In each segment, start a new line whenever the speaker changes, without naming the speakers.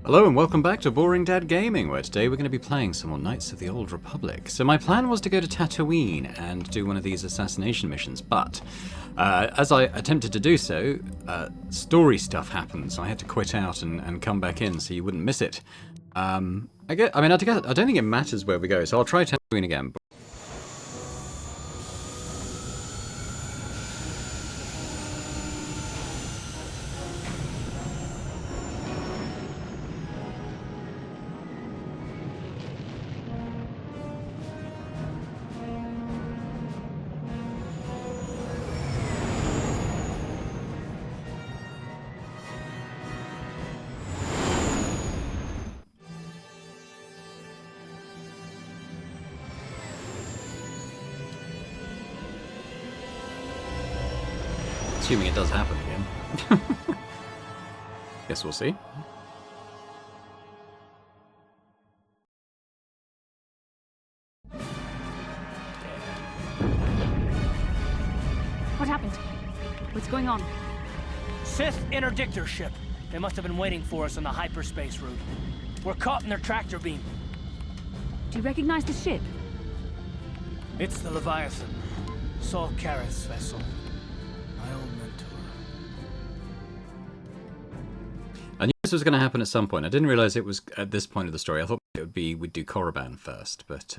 Hello and welcome back to Boring Dad Gaming, where today we're going to be playing some more Knights of the Old Republic. So my plan was to go to Tatooine and do one of these assassination missions, but as I attempted to do so, story stuff happened, so I had to quit out and come back in so you wouldn't miss it. I don't think it matters where we go, so I'll try Tatooine again. Assuming it does happen again. Guess we'll see.
What happened? What's going on?
Sith interdictor ship. They must have been waiting for us on the hyperspace route. We're caught in their tractor beam.
Do you recognize the ship?
It's the Leviathan. Saul Carth's vessel. My old mentor.
I knew this was going to happen at some point. I didn't realize it was at this point of the story. I thought it would be we'd do Korriban first, but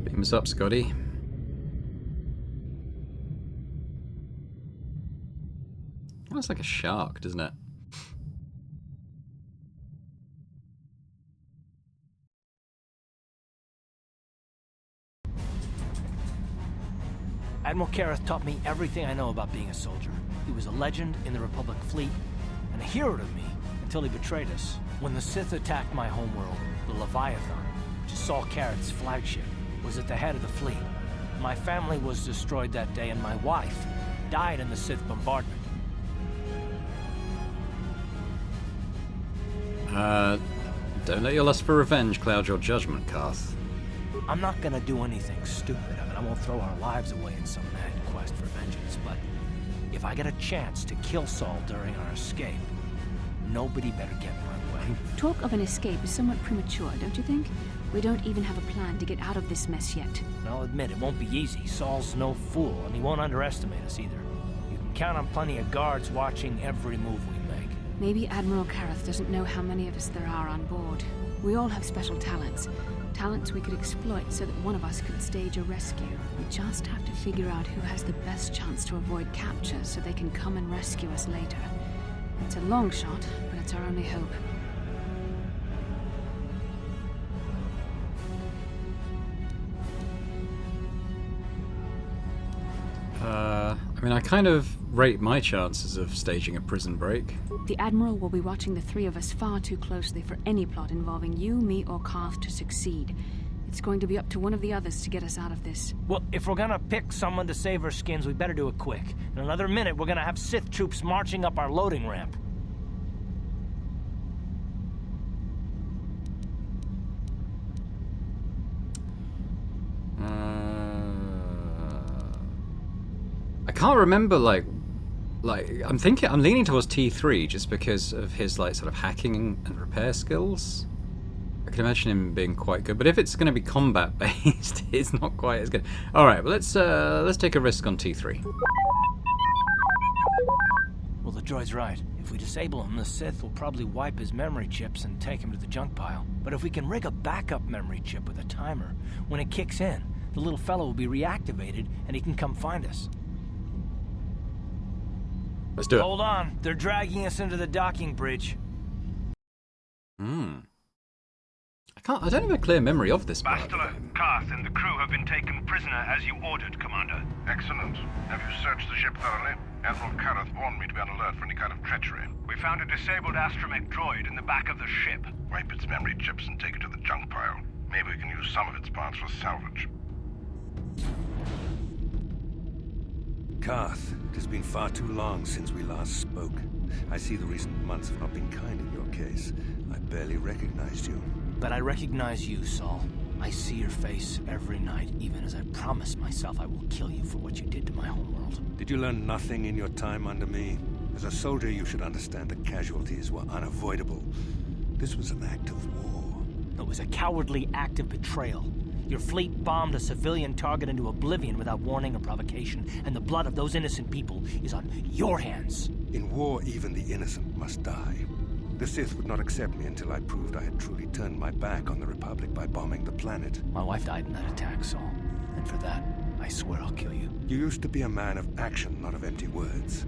beam us up, Scotty. Looks like a shark, doesn't it?
Admiral Carth taught me everything I know about being a soldier. He was a legend in the Republic fleet, and a hero to me until he betrayed us. When the Sith attacked my homeworld, the Leviathan, which is Saul Carth's flagship, was at the head of the fleet. My family was destroyed that day, and my wife died in the Sith bombardment.
Don't let your lust for revenge cloud your judgment, Carth.
I'm not gonna do anything stupid. I won't throw our lives away in some mad quest for vengeance, but if I get a chance to kill Saul during our escape, nobody better get in my way.
Talk of an escape is somewhat premature, don't you think? We don't even have a plan to get out of this mess yet.
I'll admit, it won't be easy. Saul's no fool, and he won't underestimate us either. You can count on plenty of guards watching every move we make.
Maybe Admiral Carth doesn't know how many of us there are on board. We all have special talents. Talents we could exploit so that one of us could stage a rescue. We just have to figure out who has the best chance to avoid capture so they can come and rescue us later. It's a long shot, but it's our only hope.
I kind of rate my chances of staging a prison break.
The Admiral will be watching the three of us far too closely for any plot involving you, me, or Carth to succeed. It's going to be up to one of the others to get us out of this.
Well, if we're gonna pick someone to save our skins, we better do it quick. In another minute, we're gonna have Sith troops marching up our loading ramp.
I can't remember, like I'm leaning towards T3 just because of his sort of hacking and repair skills. I can imagine him being quite good, but if it's going to be combat based, it's not quite as good. All right, well let's take a risk on T3.
Well, the droid's right. If we disable him, the Sith will probably wipe his memory chips and take him to the junk pile. But if we can rig a backup memory chip with a timer, when it kicks in, the little fellow will be reactivated and he can come find us.
Let's do it.
Hold on, they're dragging us into the docking bridge.
I don't have a clear memory of this part.
Bastila, Carth and the crew have been taken prisoner as you ordered, Commander.
Excellent. Have you searched the ship thoroughly? Admiral Carth warned me to be on alert for any kind of treachery.
We found a disabled astromech droid in the back of the ship.
Wipe its memory chips and take it to the junk pile. Maybe we can use some of its parts for salvage.
Carth, it has been far too long since we last spoke. I see the recent months have not been kind in your case. I barely recognized you.
But I recognize you, Saul. I see your face every night, even as I promise myself I will kill you for what you did to my homeworld.
Did you learn nothing in your time under me? As a soldier, you should understand that casualties were unavoidable. This was an act of war.
It was a cowardly act of betrayal. Your fleet bombed a civilian target into oblivion without warning or provocation, and the blood of those innocent people is on your hands.
In war, even the innocent must die. The Sith would not accept me until I proved I had truly turned my back on the Republic by bombing the planet.
My wife died in that attack, Saul. And for that, I swear I'll kill you.
You used to be a man of action, not of empty words.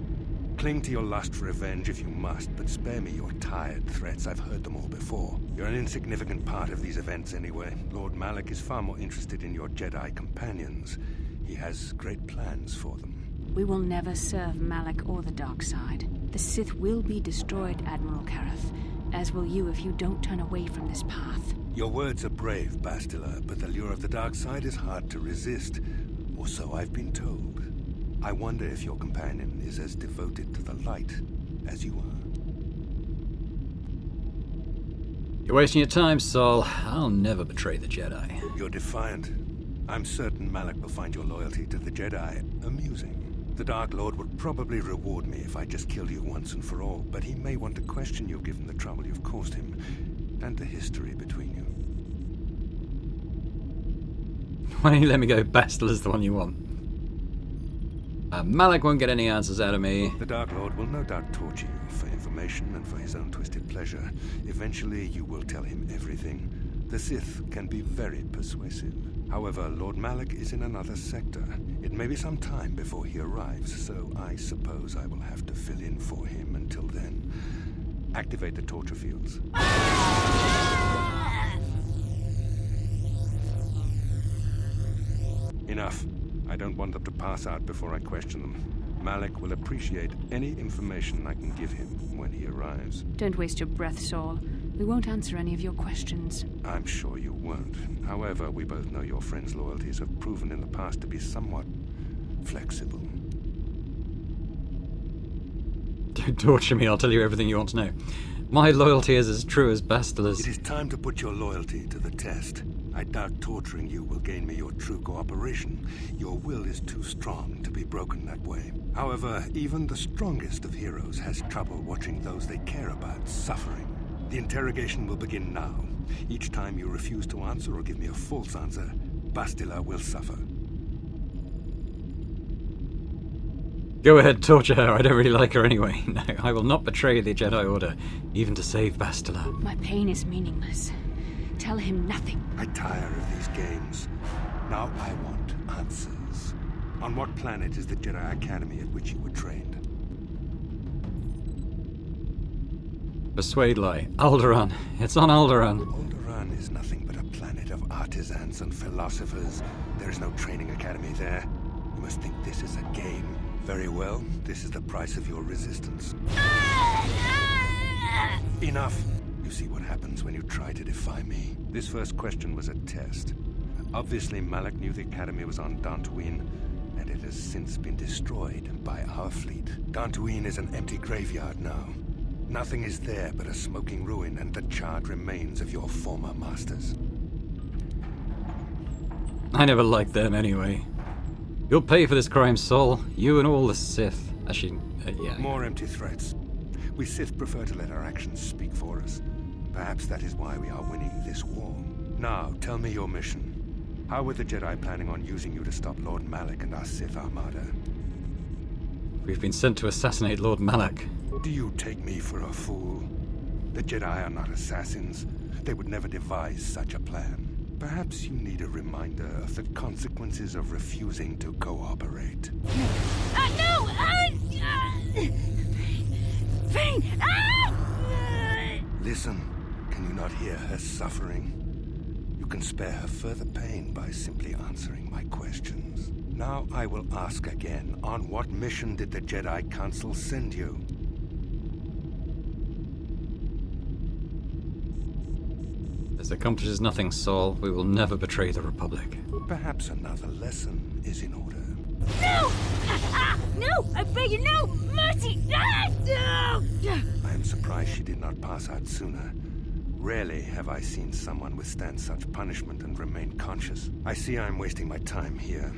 Cling to your lust for revenge if you must, but spare me your tired threats. I've heard them all before. You're an insignificant part of these events anyway. Lord Malak is far more interested in your Jedi companions. He has great plans for them.
We will never serve Malak or the dark side. The Sith will be destroyed, Admiral Carth, as will you if you don't turn away from this path.
Your words are brave, Bastila, but the lure of the dark side is hard to resist. Or so I've been told. I wonder if your companion is as devoted to the light as you are.
You're wasting your time, Saul. I'll never betray the Jedi.
You're defiant. I'm certain Malak will find your loyalty to the Jedi amusing. The Dark Lord would probably reward me if I just killed you once and for all, but he may want to question you given the trouble you've caused him, and the history between you.
Why don't you let me go? Bastila's the one you want. Malak won't get any answers out of me.
The Dark Lord will no doubt torture you for information and for his own twisted pleasure. Eventually, you will tell him everything. The Sith can be very persuasive. However, Lord Malak is in another sector. It may be some time before he arrives, so I suppose I will have to fill in for him until then. Activate the torture fields. Enough. I don't want them to pass out before I question them. Malak will appreciate any information I can give him when he arrives.
Don't waste your breath, Saul. We won't answer any of your questions.
I'm sure you won't. However, we both know your friend's loyalties have proven in the past to be somewhat flexible.
Don't torture me, I'll tell you everything you want to know. My loyalty is as true as Bastila's.
It is time to put your loyalty to the test. I doubt torturing you will gain me your true cooperation. Your will is too strong to be broken that way. However, even the strongest of heroes has trouble watching those they care about suffering. The interrogation will begin now. Each time you refuse to answer or give me a false answer, Bastila will suffer.
Go ahead, torture her. I don't really like her anyway. No, I will not betray the Jedi Order, even to save Bastila.
My pain is meaningless. Tell him nothing.
I tire of these games. Now I want answers. On what planet is the Jedi Academy at which you were trained?
Persuade lie. Alderaan. It's on Alderaan.
Alderaan is nothing but a planet of artisans and philosophers. There is no training academy there. You must think this is a game. Very well. This is the price of your resistance. Enough! You see what happens when you try to defy me. This first question was a test. Obviously, Malak knew the Academy was on Dantooine, and it has since been destroyed by our fleet. Dantooine is an empty graveyard now. Nothing is there but a smoking ruin and the charred remains of your former masters.
I never liked them anyway. You'll pay for this crime, Saul. You and all the Sith. Actually, yeah.
More empty threats. We Sith prefer to let our actions speak for us. Perhaps that is why we are winning this war. Now, tell me your mission. How were the Jedi planning on using you to stop Lord Malak and our Sith Armada?
We've been sent to assassinate Lord Malak.
Do you take me for a fool? The Jedi are not assassins. They would never devise such a plan. Perhaps you need a reminder of the consequences of refusing to cooperate.
No! Pain!
Listen, can you not hear her suffering? You can spare her further pain by simply answering my questions. Now I will ask again, on what mission did the Jedi Council send you?
This accomplishes nothing, Saul. We will never betray the Republic.
Perhaps another lesson is in order.
No! No! I beg you, no! Mercy! No!
I am surprised she did not pass out sooner. Rarely have I seen someone withstand such punishment and remain conscious. I see I'm wasting my time here.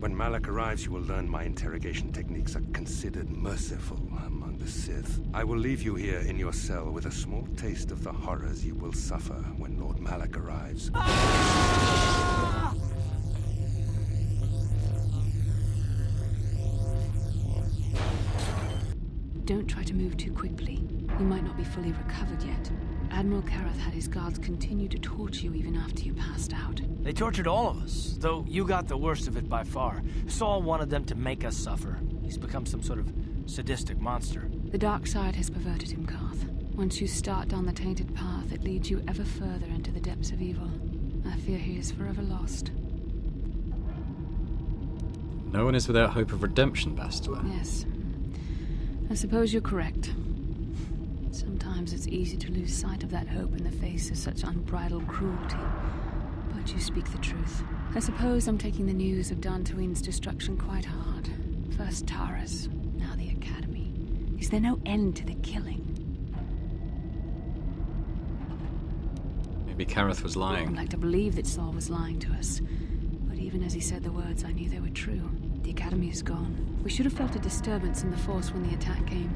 When Malak arrives, you will learn my interrogation techniques are considered merciful among the Sith. I will leave you here in your cell with a small taste of the horrors you will suffer when Lord Malak arrives.
Don't try to move too quickly. You might not be fully recovered yet. Admiral Carth had his guards continue to torture you even after you passed out.
They tortured all of us, though you got the worst of it by far. Saul wanted them to make us suffer. He's become some sort of sadistic monster.
The dark side has perverted him, Carth. Once you start down the tainted path, it leads you ever further into the depths of evil. I fear he is forever lost.
No one is without hope of redemption, Bastila.
Yes. I suppose you're correct. Sometimes it's easy to lose sight of that hope in the face of such unbridled cruelty. But you speak the truth. I suppose I'm taking the news of Dantooine's destruction quite hard. First Taras, now the Academy. Is there no end to the killing?
Maybe Carth was
I'd
lying.
like to believe that Saul was lying to us. But even as he said the words, I knew they were true. The Academy is gone. We should have felt a disturbance in the Force when the attack came.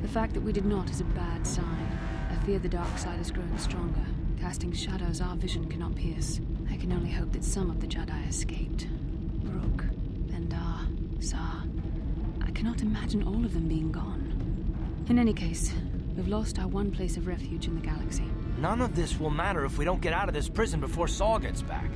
The fact that we did not is a bad sign. I fear the dark side has grown stronger, casting shadows our vision cannot pierce. I can only hope that some of the Jedi escaped. Rook, Bendar, Zar. I cannot imagine all of them being gone. In any case, we've lost our one place of refuge in the galaxy.
None of this will matter if we don't get out of this prison before Saul gets back.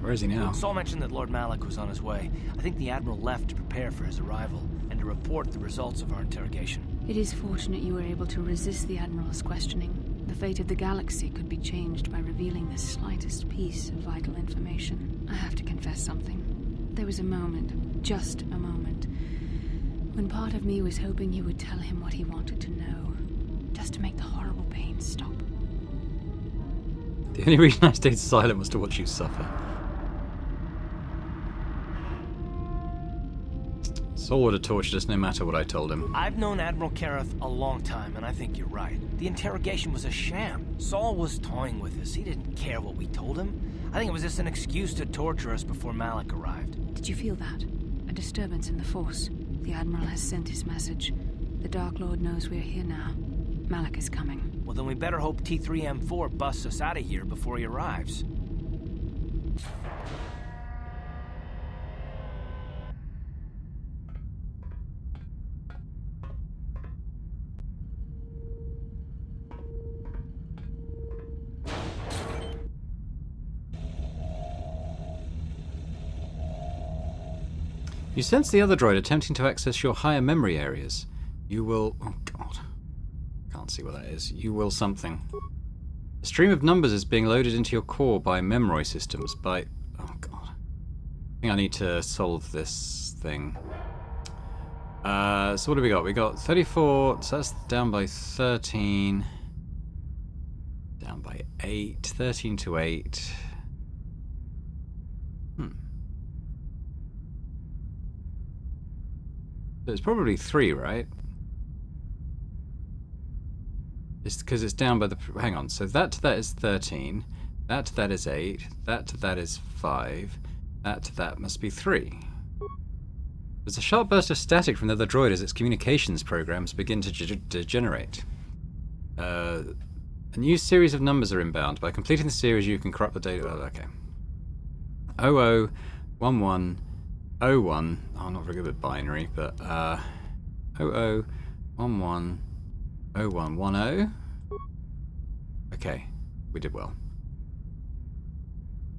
Where is he now?
Saul mentioned that Lord Malak was on his way. I think the Admiral left to prepare for his arrival and to report the results of our interrogation.
It is fortunate you were able to resist the Admiral's questioning. The fate of the galaxy could be changed by revealing the slightest piece of vital information. I have to confess something. There was a moment, just a moment, when part of me was hoping you would tell him what he wanted to know, just to make the horrible pain stop.
The only reason I stayed silent was to watch you suffer. Saul would have tortured us no matter what I told him.
I've known Admiral Carth a long time, and I think you're right. The interrogation was a sham. Saul was toying with us. He didn't care what we told him. I think it was just an excuse to torture us before Malak arrived.
Did you feel that? A disturbance in the Force. The Admiral has sent his message. The Dark Lord knows we're here now. Malak is coming.
Well, then we better hope T3M4 busts us out of here before he arrives.
You sense the other droid attempting to access your higher memory areas. You will... Oh, God. Can't see what that is. You will something. A stream of numbers is being loaded into your core by memory systems. By... Oh, God. I think I need to solve this thing. So what do we got? We got 34... So that's down by 13. Down by 8. 13 to 8. So it's probably 3, right? It's because it's down by the... Hang on. So that to that is 13. That to that is 8. That to that is 5. That to that must be 3. There's a sharp burst of static from the other droid as its communications programs begin to degenerate. A new series of numbers are inbound. By completing the series, you can corrupt the data... Oh, okay. 0011... 01. Oh, I'm not very good at binary, but 0011 0110. Okay, we did well.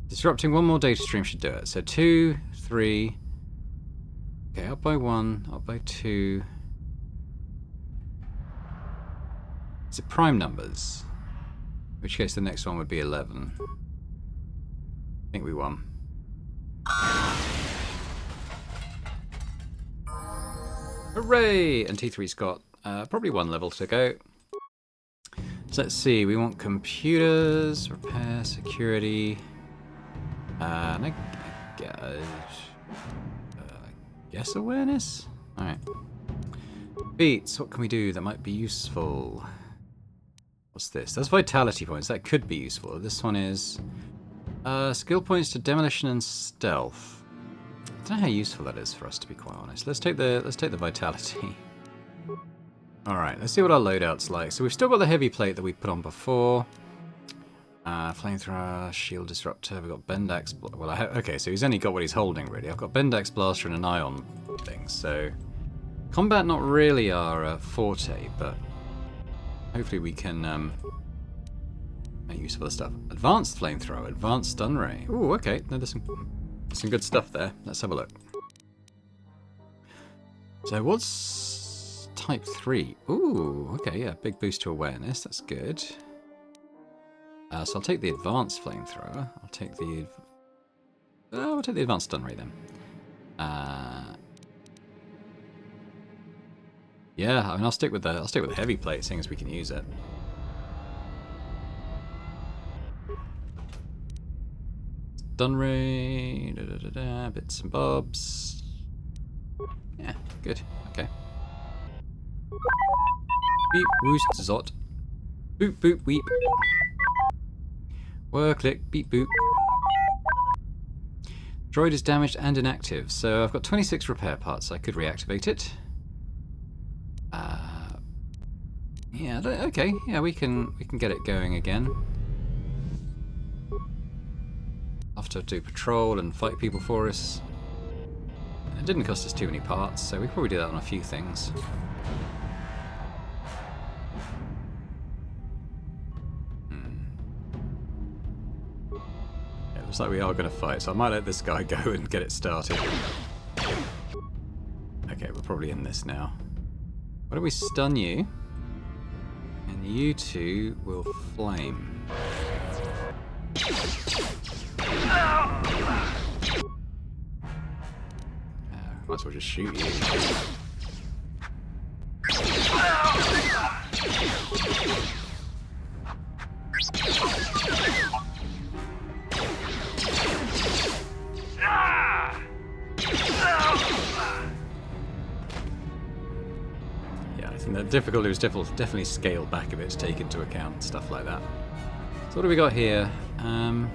Disrupting one more data stream should do it. So 2, 3. Okay, up by 1, up by 2. Is it prime numbers? In which case the next one would be 11. I think we won. Hooray! And T3's got probably 1 level to go. So let's see, we want computers, repair, security, and I guess awareness? Alright. Beats, what can we do that might be useful? What's this? That's vitality points. That could be useful. This one is skill points to demolition and stealth. I don't know how useful that is for us, to be quite honest. Let's take the vitality. All right, let's see what our loadout's like. So we've still got the heavy plate that we put on before. Flamethrower, shield disruptor. We've got bend axe. Well, okay, so he's only got what he's holding really. I've got bend axe blaster and an ion thing. So combat not really our forte, but hopefully we can make use of other stuff. Advanced flamethrower, advanced stun ray. Ooh, okay. No, there's some good stuff there. Let's have a look. So what's type 3? Ooh, okay, yeah, big boost to awareness. That's good. So I'll take the advanced flamethrower. I'll take the advanced stun ray then. Yeah, I mean I'll stick with the heavy plate, seeing as we can use it. Stun ray, bits and bobs. Yeah, good. Okay. Beep, woost, zot. Boop, boop, weep. Whir, click, beep, boop. Droid is damaged and inactive, so I've got 26 repair parts. I could reactivate it. Yeah, okay. Yeah, we can get it going again. I'll have to do patrol and fight people for us. It didn't cost us too many parts, so we probably do that on a few things. Yeah, looks like we are going to fight, so I might let this guy go and get it started. Okay, we're probably in this now. Why don't we stun you? And you two will flame. Might as well just shoot you. The difficulty was definitely scaled back a bit to take into account stuff like that. So what do we got here? We'll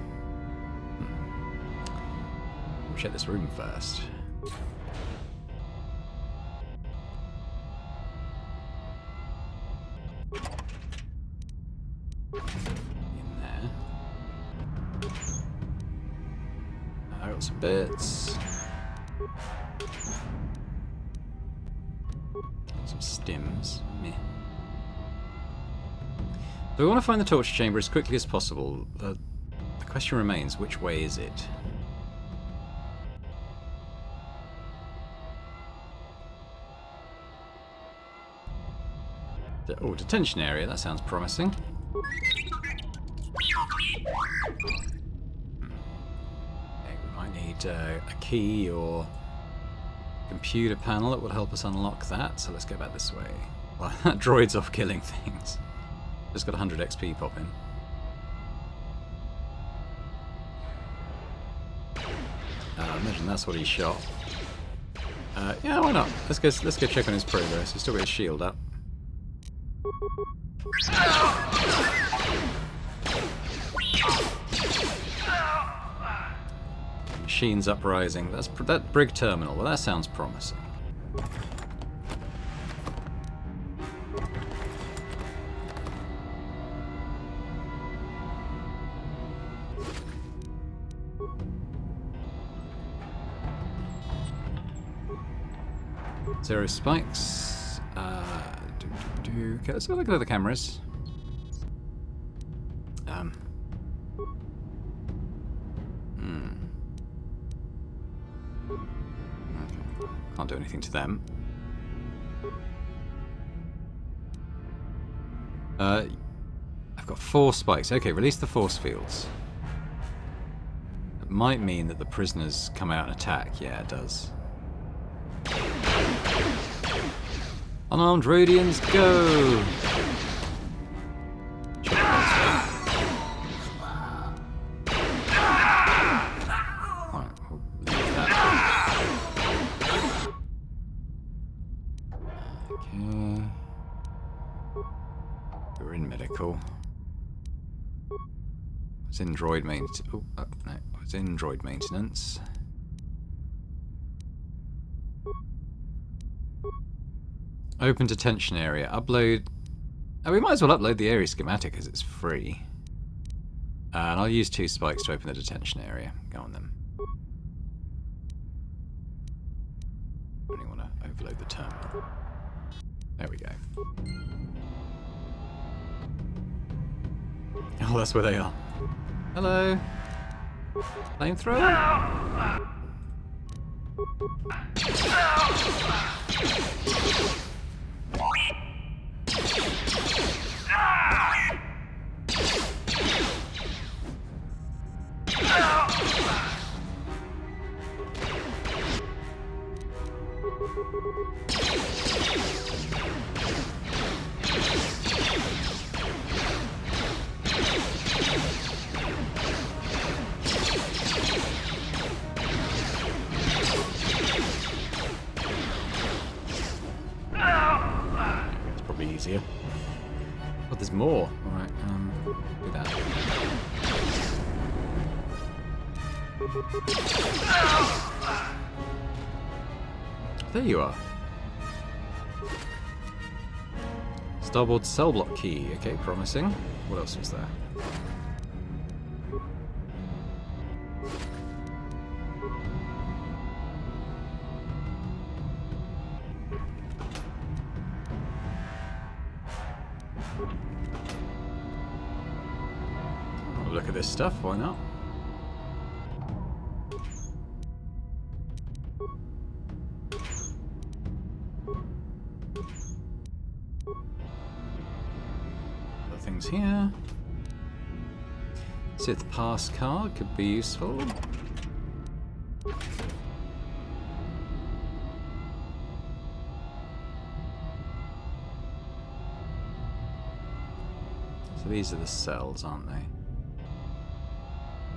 check this room first. In there. I got some bits. Some stims. Meh. So we want to find the torture chamber as quickly as possible. The question remains, which way is it? Oh, detention area. That sounds promising. Okay, we might need a key or computer panel that will help us unlock that, so let's go back this way. Well, that droid's off killing things. Just got 100 XP pop in. Imagine that's what he shot. Yeah, why not? Let's go check on his progress. He's still got his shield up. Machines uprising. That brig terminal. Well, that sounds promising. Zero spikes. Okay, let's have a look at the cameras. Okay. Can't do anything to them. I've got 4 spikes. Okay, release the force fields. It might mean that the prisoners come out and attack. Yeah, it does. Unarmed Radians, go! Right, we'll leave that. Okay. We're in medical. It's in droid maintenance. Oh, no. It's in droid maintenance. Open detention area. Upload. Oh, we might as well upload the area schematic as it's free. And I'll use 2 spikes to open the detention area. Go on then. I only want to overload the terminal. There we go. Oh, that's where they are. Hello. Flamethrower? It's probably easier. Oh, there's more. Alright, do that. There you are. Starboard cell block key. Okay, promising. What else was there? Oh, look at this stuff, why not? Things here. Sith pass card could be useful. So these are the cells, aren't they?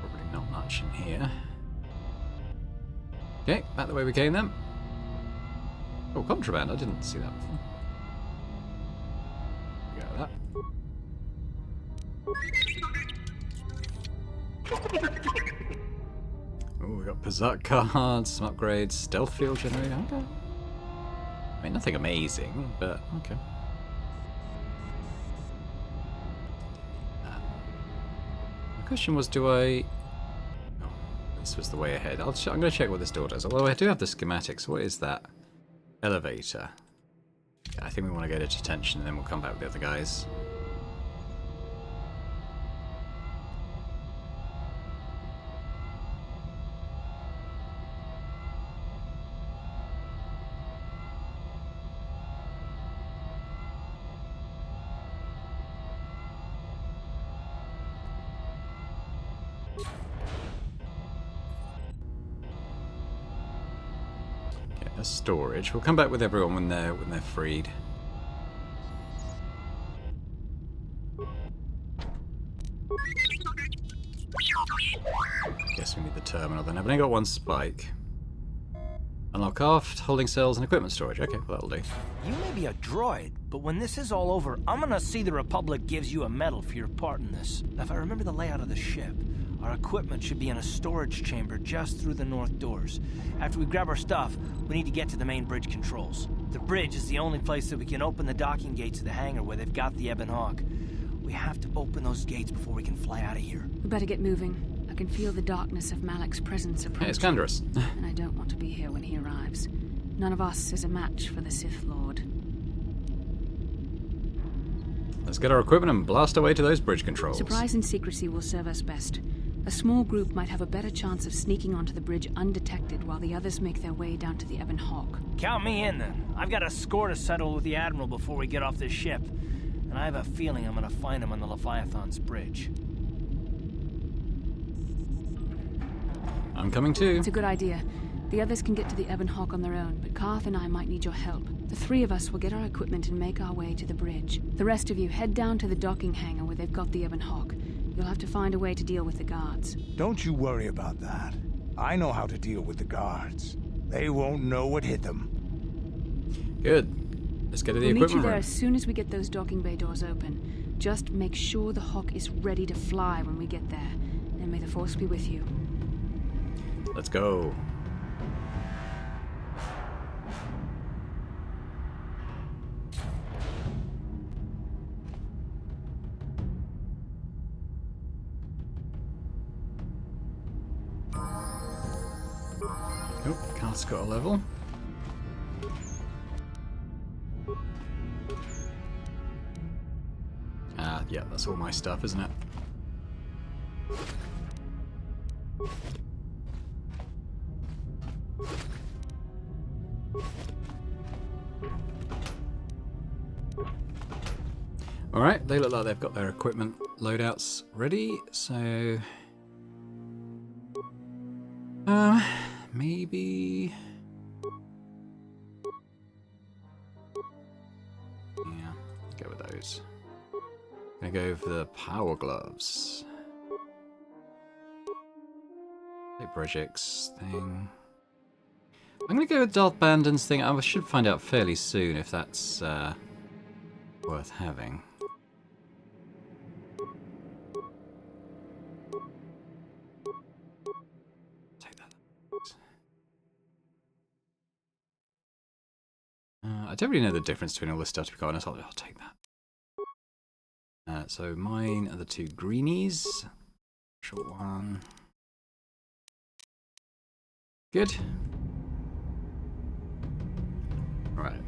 Probably not much in here. Okay, back the way we came then. Oh, contraband, I didn't see that before. Go with that. Oh, we got Pazak cards, some upgrades, stealth field generator. Okay. I mean, nothing amazing, but okay. The question was, do I... Oh, this was the way ahead. I'm going to check what this door does. Although I do have the schematics. What is that? Elevator. Yeah, I think we want to go to detention and then we'll come back with the other guys. Storage. We'll come back with everyone when they're freed. Guess we need the terminal then. I've only got 1 spike. Unlock aft, holding cells, and equipment storage. Okay, well that'll do.
You may be a droid, but when this is all over, I'm gonna see the Republic gives you a medal for your part in this. Now, if I remember the layout of the ship, our equipment should be in a storage chamber just through the north doors. After we grab our stuff, we need to get to the main bridge controls. The bridge is the only place that we can open the docking gates of the hangar where they've got the Ebon Hawk. We have to open those gates before we can fly out of here.
We better get moving. I can feel the darkness of Malak's presence approaching.
Hey, it's Canderous.
And I don't want to be here when he arrives. None of us is a match for the Sith Lord.
Let's get our equipment and blast our way to those bridge controls.
Surprise and secrecy will serve us best. A small group might have a better chance of sneaking onto the bridge undetected while the others make their way down to the Ebon Hawk.
Count me in, then. I've got a score to settle with the Admiral before we get off this ship. And I have a feeling I'm gonna find him on the Leviathan's bridge.
I'm coming too.
It's a good idea. The others can get to the Ebon Hawk on their own, but Carth and I might need your help. The 3 of us will get our equipment and make our way to the bridge. The rest of you head down to the docking hangar where they've got the Ebon Hawk. You'll have to find a way to deal with the guards.
Don't you worry about that. I know how to deal with the guards. They won't know what hit them.
Good. let's go to the
We'll meet you
equipment
there
room.
as soon as we get those docking bay doors open. Just make sure the Hawk is ready to fly when we get there. And may the Force be with you.
Let's go. Oh, Carth's got a level. Ah, yeah, that's all my stuff, isn't it? Alright, they look like they've got their equipment loadouts ready, so... maybe... yeah, go with those. Gonna go for the power gloves. Projects thing. I'm gonna go with Darth Bandon's thing. I should find out fairly soon if that's worth having. Take that. I don't really know the difference between all this stuff, to be quite honest. I'll take that. So mine are the two greenies. Short one. Good. Right.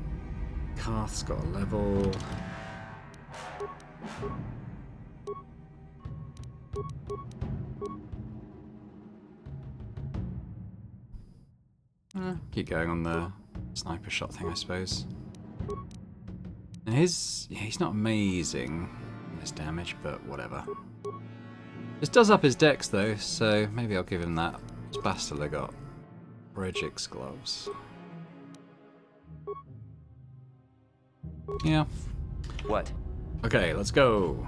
Carth's got a level. Keep going on the sniper shot thing, I suppose. And he's not amazing in his damage, but whatever. This does up his dex though, so maybe I'll give him that. What's Bastila got? Regix gloves. Yeah.
What?
Okay, let's go.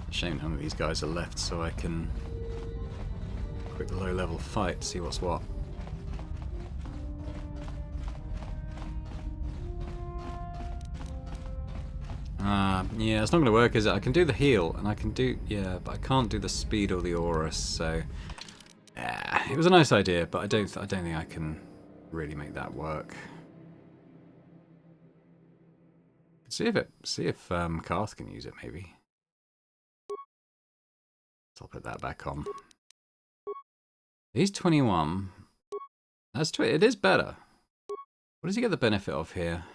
Shame none of these guys are left, so I can quick low-level fight, see what's what. Yeah, it's not going to work, is it? I can do the heal, and I can do... yeah, but I can't do the speed or the aura, so... yeah, it was a nice idea, but I don't think I can really make that work. See if Carth can use it, maybe. So I'll put that back on. He's 21. That's it is better. What does he get the benefit of here?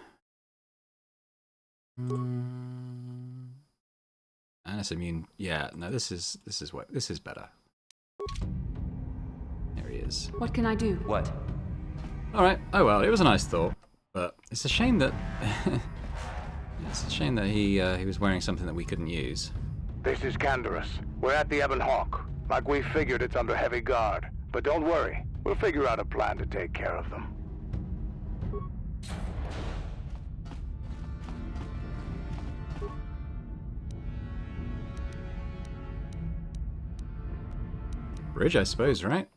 And it's immune. Yeah, no, this is better. There he is.
What can I do?
What?
All right. Oh well, it was a nice thought, but it's a shame that he was wearing something that we couldn't use.
This is Canderous. We're at the Ebon Hawk. Like we figured, it's under heavy guard. But don't worry, we'll figure out a plan to take care of them.
Bridge, I suppose, right?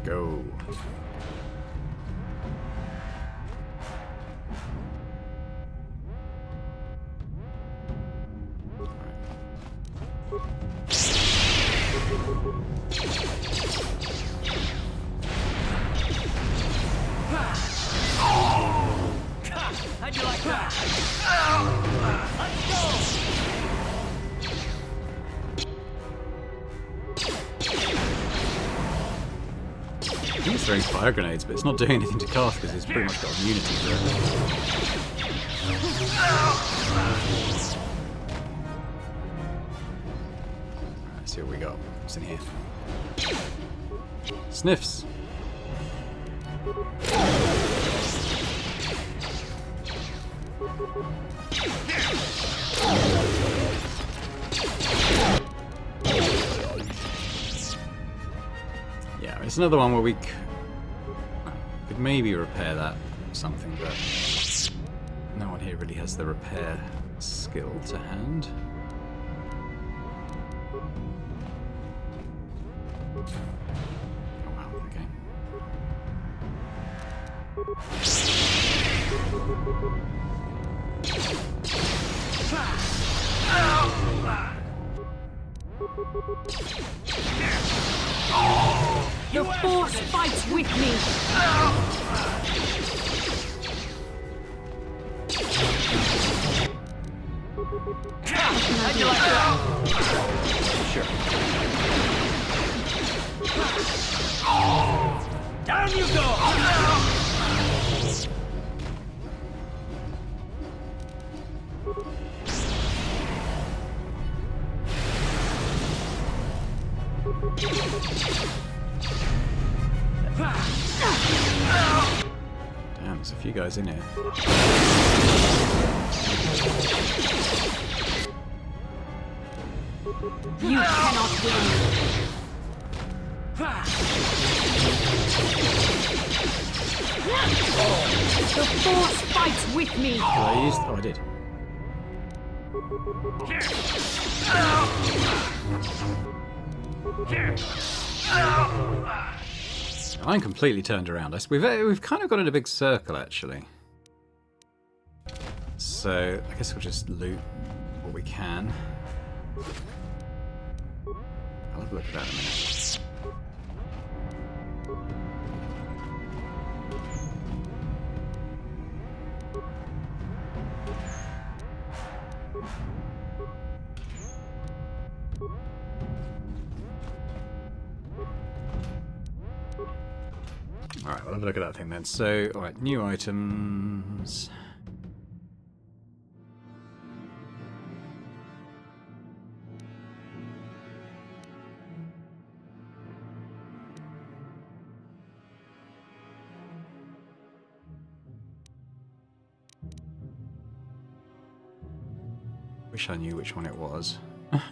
Go.
How'd you like that? Let's go!
He's throwing fire grenades, but it's not doing anything to Carth because he's pretty much got immunity to it. Alright, let's see what we got. What's in here? Sniffs. Yeah, it's another one where we Could maybe repair that or something, but no one here really has the repair skill to hand. Oh wow, okay.
The Force fights with me!
How'd you like that? Sure. Down you go!
Damn, there's a few guys in here.
You cannot win! The Force fights with me!
Did I use... Oh, I did. I'm completely turned around. We've kind of got in a big circle, actually. So, I guess we'll just loot what we can. I'll have a look at that in a minute. Alright, we'll have a look at that thing then. So, alright, new items. Wish I knew which one it was. It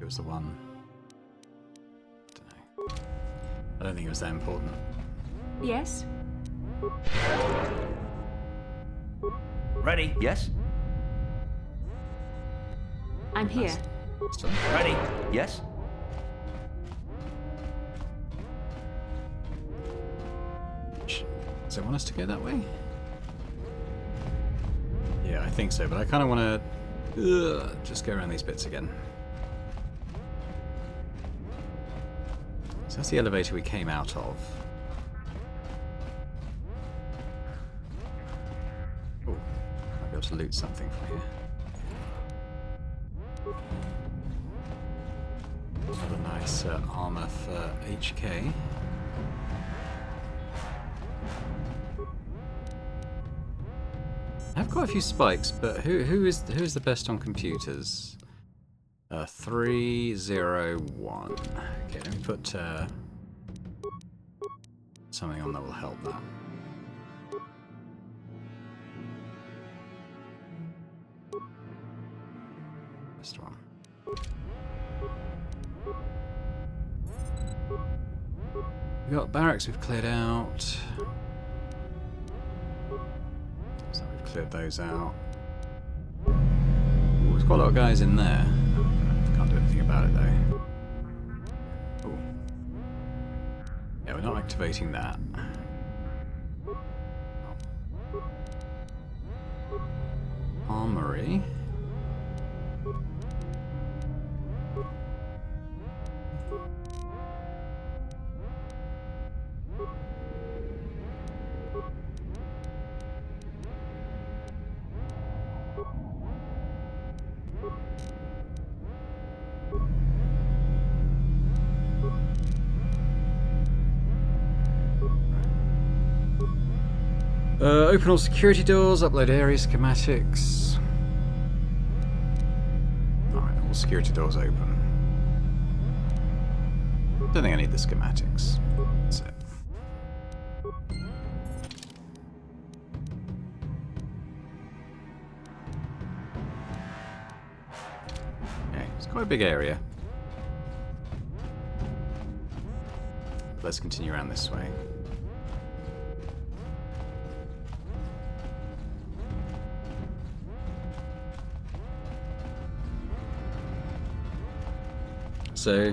was the one. I don't think it was that important.
Yes?
Ready? Yes?
I'm here.
So,
Ready? Yes?
does it want us to go that way? Yeah, I think so, but I kind of want to just go around these bits again. So that's the elevator we came out of. Oh, might be able to loot something from here. Another nice armor for HK. I have quite a few spikes, but who is the best on computers? 301. Okay, let me put something on that will help that. Best one. We've got barracks we've cleared out. So we've cleared those out. Ooh, there's quite a lot of guys in there. Can't do anything about it though. Ooh. Yeah, we're not activating that. Armory. Open all security doors, upload area schematics. Alright, all security doors open. Don't think I need the schematics. That's it. Okay, it's quite a big area. Let's continue around this way. So,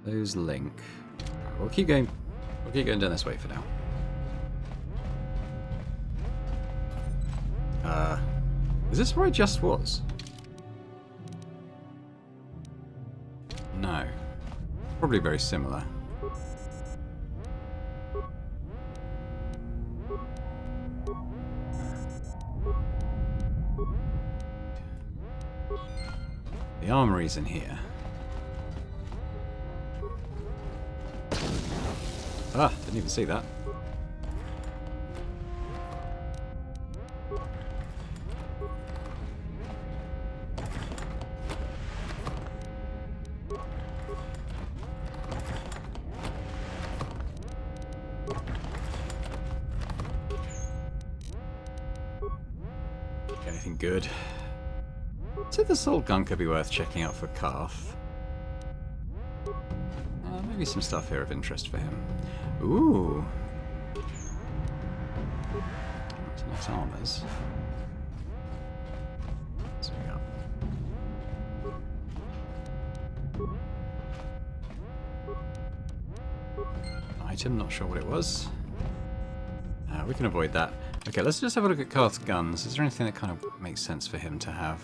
those link. We'll keep going. We'll keep going down this way for now. Is this where I just was? No. Probably very similar. The armory's in here. Ah, didn't even see that. Anything good? So the assault gun could be worth checking out for Carth. Maybe some stuff here of interest for him. Ooh. Some nice armors. What's we got? Item, not sure what it was. We can avoid that. Okay, let's just have a look at Carth's guns. Is there anything that kind of makes sense for him to have?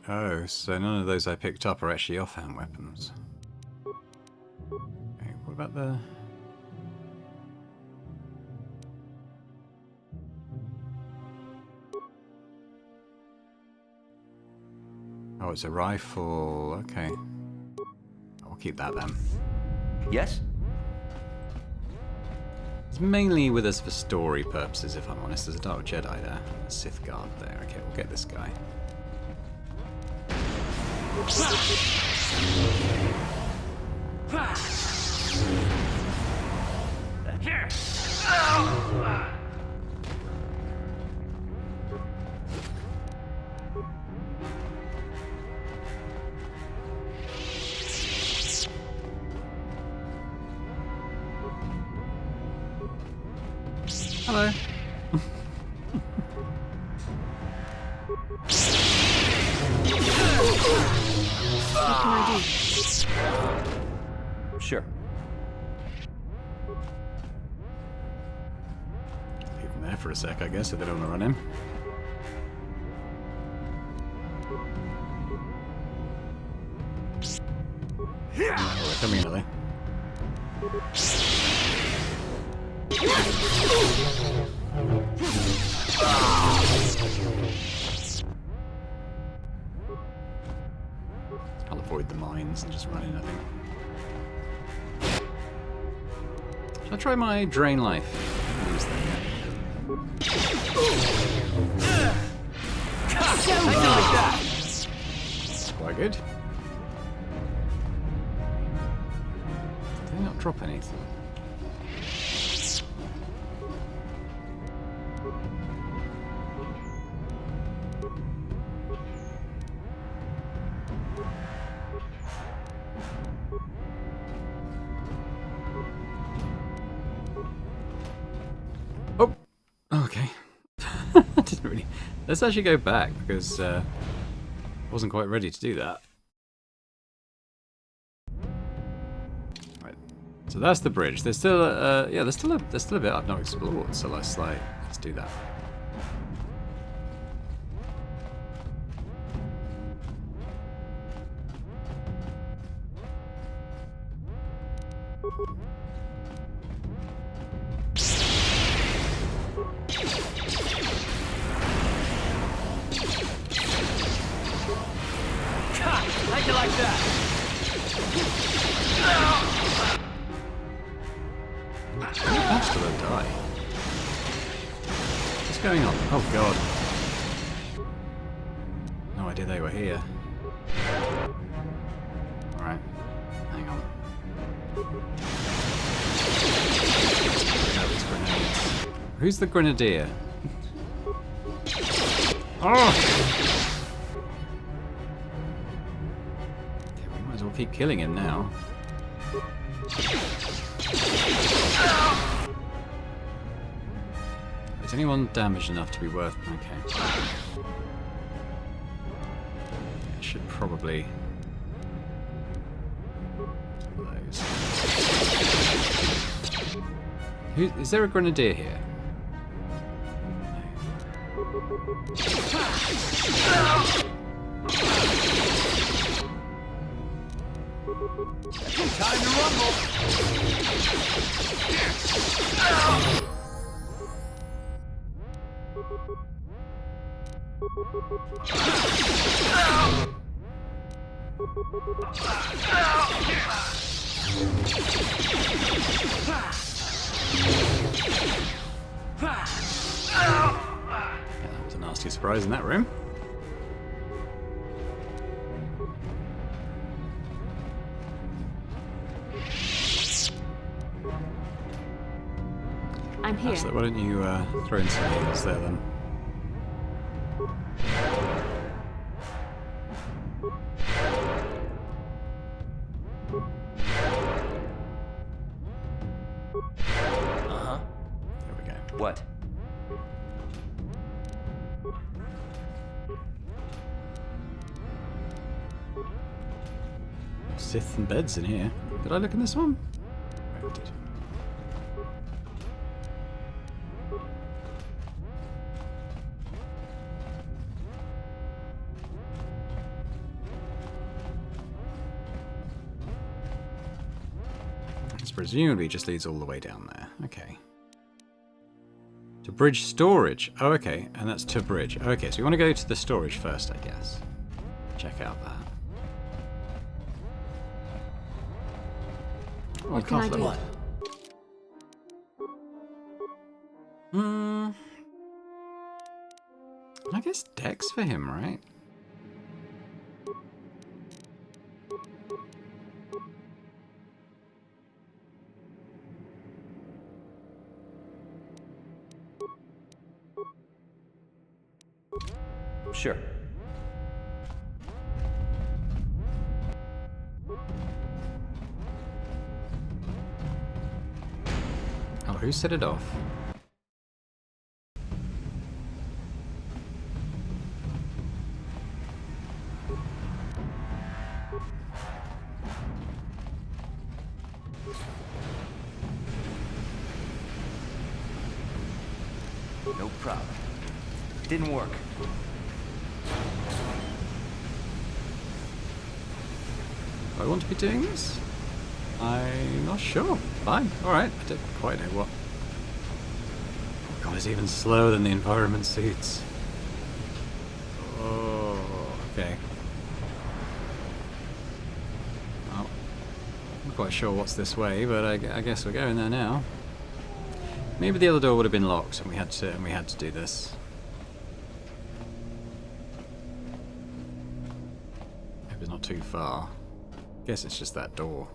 Oh, so none of those I picked up are actually offhand weapons. Okay, what about the... Oh, it's a rifle. Okay. I'll keep that then.
Yes?
It's mainly with us for story purposes, if I'm honest. There's a Dark Jedi there. A Sith guard there. Okay, we'll get this guy. Hello.
What can I do?
Sure.
Leave him there for a sec, I guess, if they don't want to run him. Oh, they're coming in, are they? I'll avoid the mines and just run in, I think. Shall I try my drain life? I haven't used that yet. That's quite good. Did they not drop anything? Oh, okay. I didn't really. Let's actually go back because I wasn't quite ready to do that. Right. So that's the bridge. There's still, yeah, there's still a bit I've not explored. So let's do that.
How'd you like that?
How fast do they die? What's going on? Oh god. No idea they were here. Alright. Hang on. No, it's grenades. Who's the grenadier? Oh! Okay, we might as well keep killing him now. Is anyone damaged enough to be worth... Okay. I should probably... Those. Is there a grenadier here?
Time to rumble!
Yeah, that was a nasty surprise in that room.
I'm here.
So why don't you throw in some heals there then?
Uh-huh.
There we go.
What?
Sith and beds in here. Did I look in this one? Wait, I did. This presumably just leads all the way down there. Okay. To bridge storage. Oh, okay. And that's to bridge. Okay, so we want to go to the storage first, I guess. Check out that. Oh,
What can I do?
I guess Dex for him, right?
Sure.
Oh, who set it off?
No problem. Didn't work.
Do I want to be doing this? I'm not sure. Fine. Alright. I don't quite know what. Oh god, it's even slower than the environment suits. Oh, okay. Well, I'm not quite sure what's this way, but I guess we're going there now. Maybe the other door would have been locked and we had to do this. Hope it's not too far. Guess it's just that door.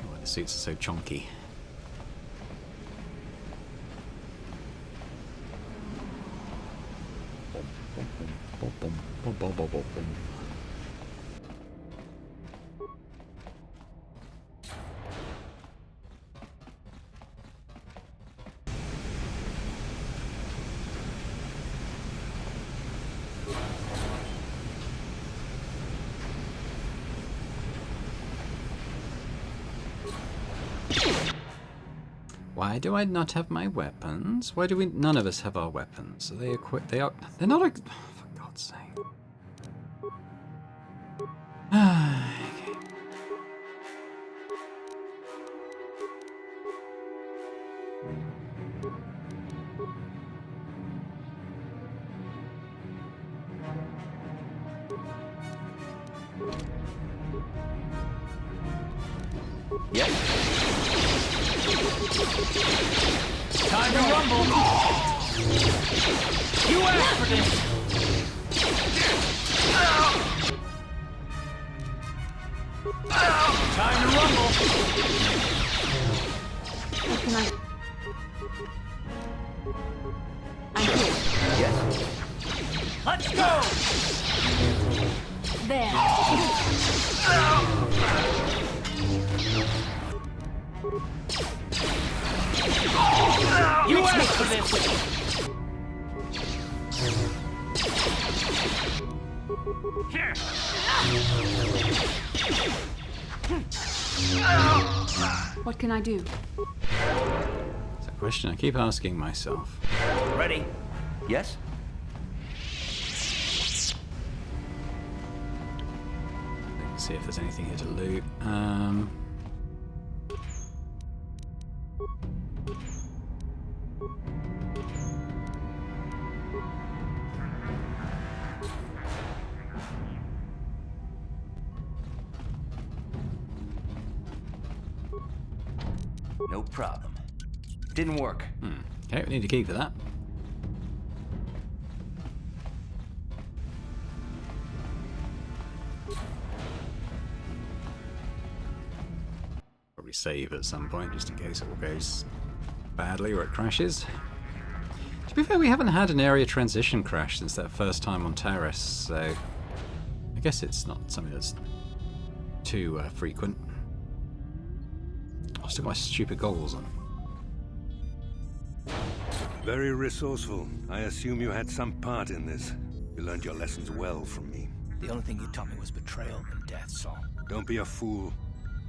Oh, the seats are so chunky. Why do I not have my weapons? Why do we? None of us have our weapons. Are they equipped? They are. They're not. Oh, for God's sake. Okay.
Yep. Time to rumble! You asked for this! Time to rumble!
What can I... I'm here.
Yes?
Let's go!
There.
You asked for this! Here!
What can I do?
It's a question I keep asking myself.
Ready? Yes?
Let's see if there's anything here to loot.
No problem. Didn't work.
Okay, we need a key for that. Probably save at some point, just in case it all goes badly or it crashes. To be fair, we haven't had an area transition crash since that first time on Terrace, so I guess it's not something that's too frequent. I've still got my stupid goggles on.
Very resourceful. I assume you had some part in this. You learned your lessons well from me.
The only thing you taught me was betrayal and death, Saul.
Don't be a fool.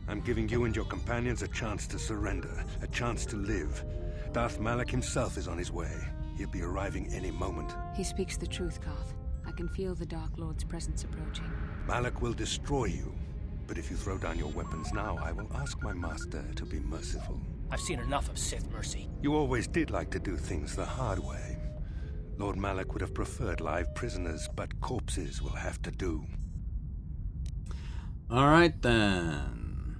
I'm giving you and your companions a chance to surrender, a chance to live. Darth Malak himself is on his way. He'll be arriving any moment.
He speaks the truth, Carth. I can feel the Dark Lord's presence approaching.
Malak will destroy you. But if you throw down your weapons now, I will ask my master to be merciful.
I've seen enough of Sith mercy.
You always did like to do things the hard way. Lord Malak would have preferred live prisoners, but corpses will have to do.
Alright then.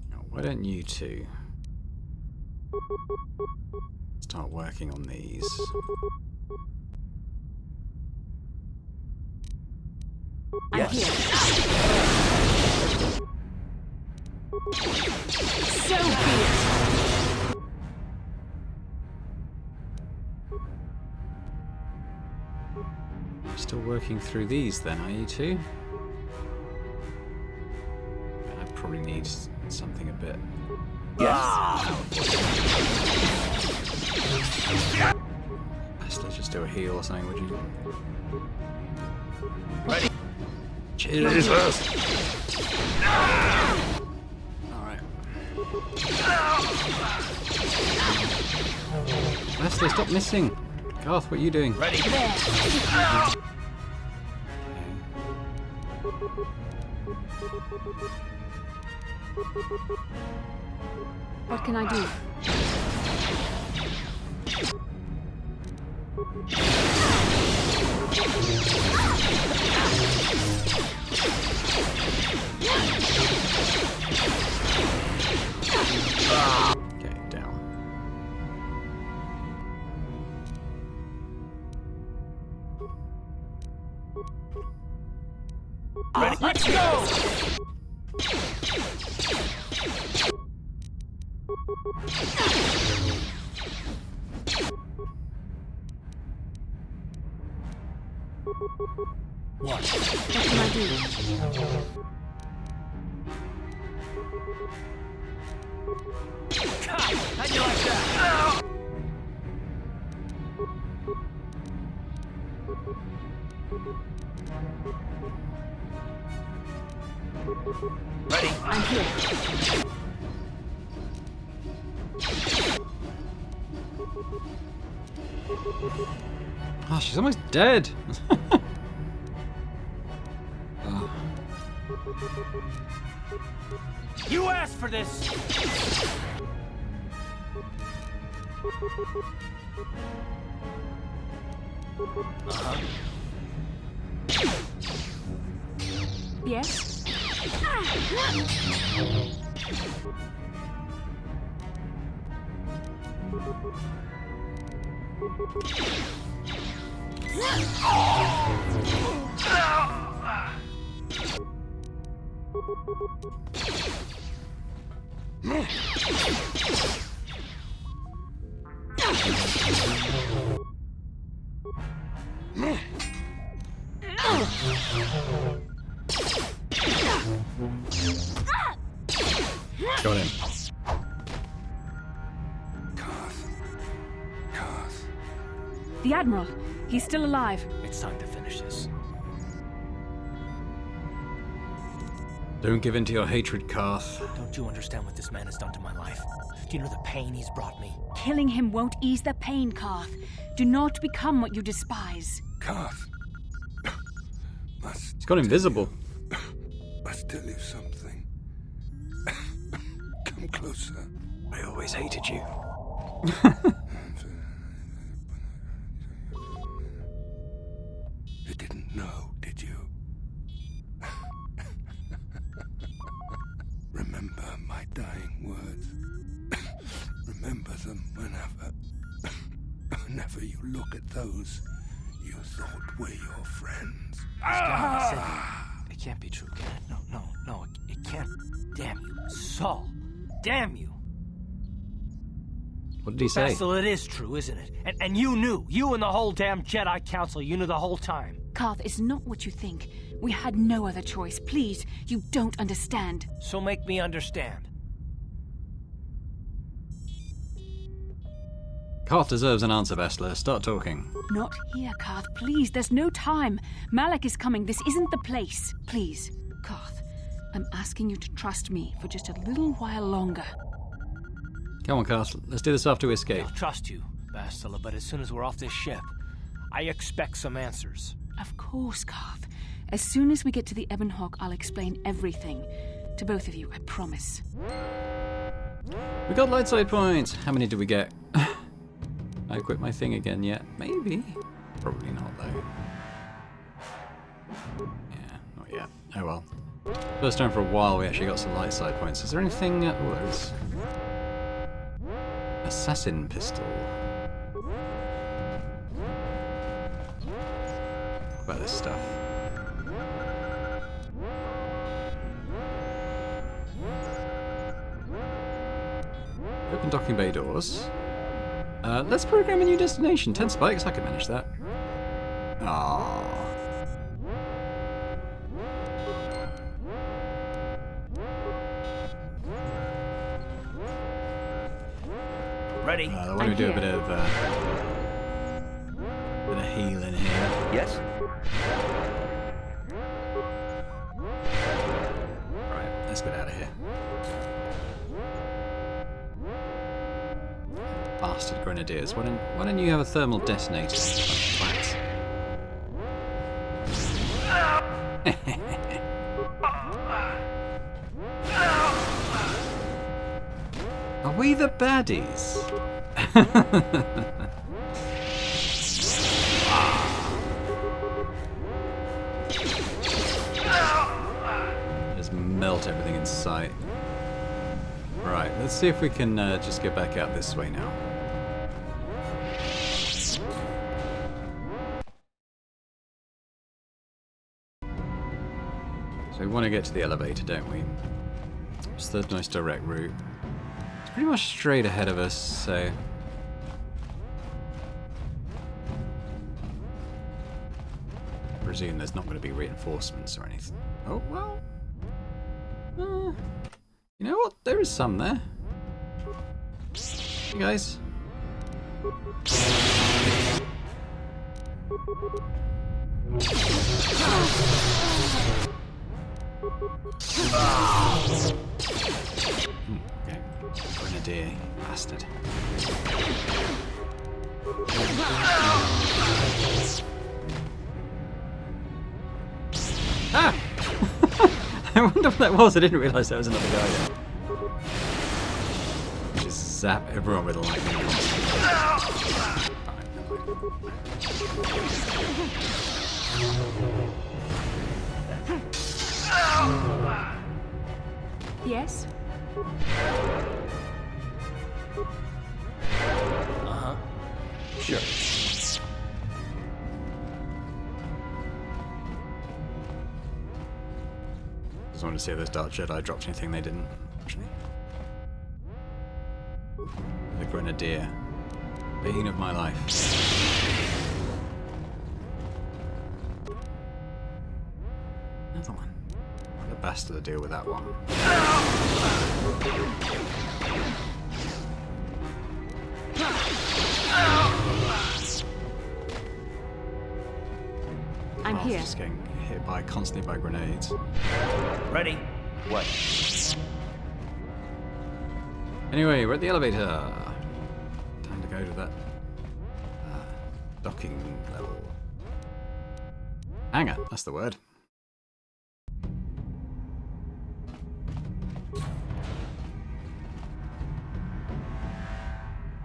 Now, why don't you two start working on these?
I'm here. So be it.
Still working through these then, are you two? I probably need something a bit. Best let's just do a heal or something, would you?
Ready?
Jesus! Alright. Leslie, stop missing! Carth, what are you doing?
Ready?
What can I do?
Okay, down.
Ready? Let's go! What?
What can I do?
How'd you like that?
Ready?
I'm here.
Oh, she's almost dead! Oh.
You asked for this!
Yes?
Got him.
Carth.
The Admiral. He's still alive.
It's time to finish this.
Don't give in to your hatred, Carth.
Don't you understand what this man has done to my life? Do you know the pain he's brought me?
Killing him won't ease the pain, Carth. Do not become what you despise.
Carth.
He's gone invisible.
Must tell you something. Come closer.
I always hated you.
You didn't know, did you? Remember my dying words. Remember them whenever you look at those you thought were your friends.
It can't be true, can it? No, it can't. Damn you, Saul. Damn you.
What did he say?
Bastille, it is true, isn't it? And you knew. You and the whole damn Jedi Council, you knew the whole time.
Carth, it's not what you think. We had no other choice. Please, you don't understand.
So make me understand.
Carth deserves an answer, Bastille. Start talking.
Not here, Carth. Please, there's no time. Malak is coming. This isn't the place. Please, Carth, I'm asking you to trust me for just a little while longer.
Come on, Carth. Let's do this after we escape.
I'll trust you, Bastille, but as soon as we're off this ship, I expect some answers.
Of course, Carth. As soon as we get to the Ebon Hawk, I'll explain everything. To both of you, I promise.
We got light side points. How many did we get? I equip my thing again yet? Maybe. Probably not, though. Yeah, not yet. Oh well. First time for a while we actually got some light side points. Is there anything... oh, there's... assassin pistol. What about this stuff? Open docking bay doors. Let's program a new destination. 10 spikes, I can manage that. Aww.
Ready?
I want to do a bit of healing here.
Yes?
Right, let's get out of here. Bastard grenadiers. Why don't you have a thermal detonator? Twats. Are we the baddies? Just melt everything in sight. Right, let's see if we can just get back out this way now. So we want to get to the elevator, don't we? It's the nice direct route. It's pretty much straight ahead of us, so... I presume there's not going to be reinforcements or anything. Oh, well... you know what? There is some there. Hey, guys. Okay. Grenadier, bastard. Ah! I wonder what that was. I didn't realise there was another guy there. Just zap everyone with lightning.
Yes?
Uh-huh. Sure.
Just wanted to see if those Dark Jedi dropped anything. They didn't, actually. The Grenadier. Bane of my life. Another one. What a bastard to deal with that one.
I'm here.
Just getting hit by constantly by grenades.
Ready? What?
Anyway, we're at the elevator. Time to go to that docking level. Hangar, that's the word.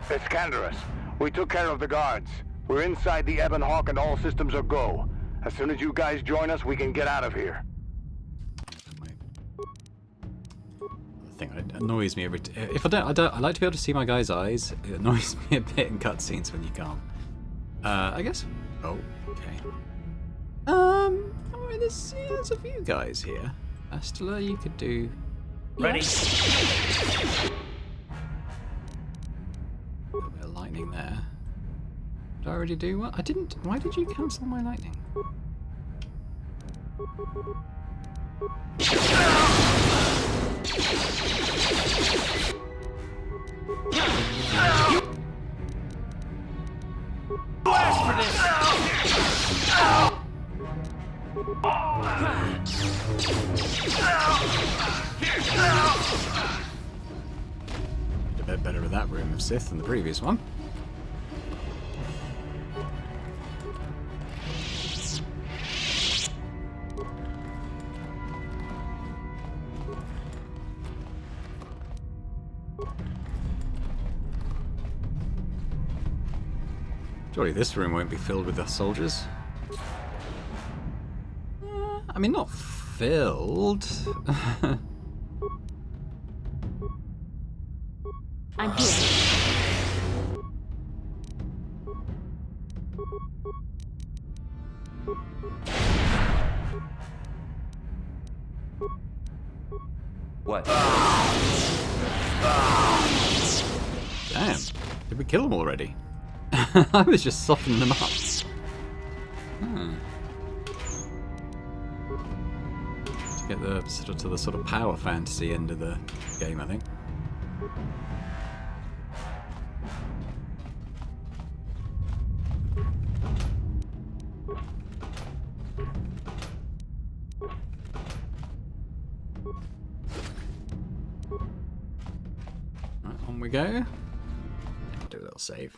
It's Canderous. We took care of the guards. We're inside the Ebon Hawk and all systems are go. As soon as you guys join us, we can get out of here.
The thing that annoys me every if I like to be able to see my guy's eyes. It annoys me a bit in cutscenes when you can't. I guess. Oh, okay. I mean, there's a few guys here. Astela, you could do.
Ready?
A little bit of lightning there. Did I already do what? I didn't. Why did you cancel my lightning?
Blast for this!
Did a bit better with that room of Sith than the previous one. Surely this room won't be filled with the soldiers. I mean, not filled.
I'm here.
What?
Damn. Did we kill them already? I was just softening them up. To get the to the sort of power fantasy end of the game, I think. Right, on we go. Do a little save.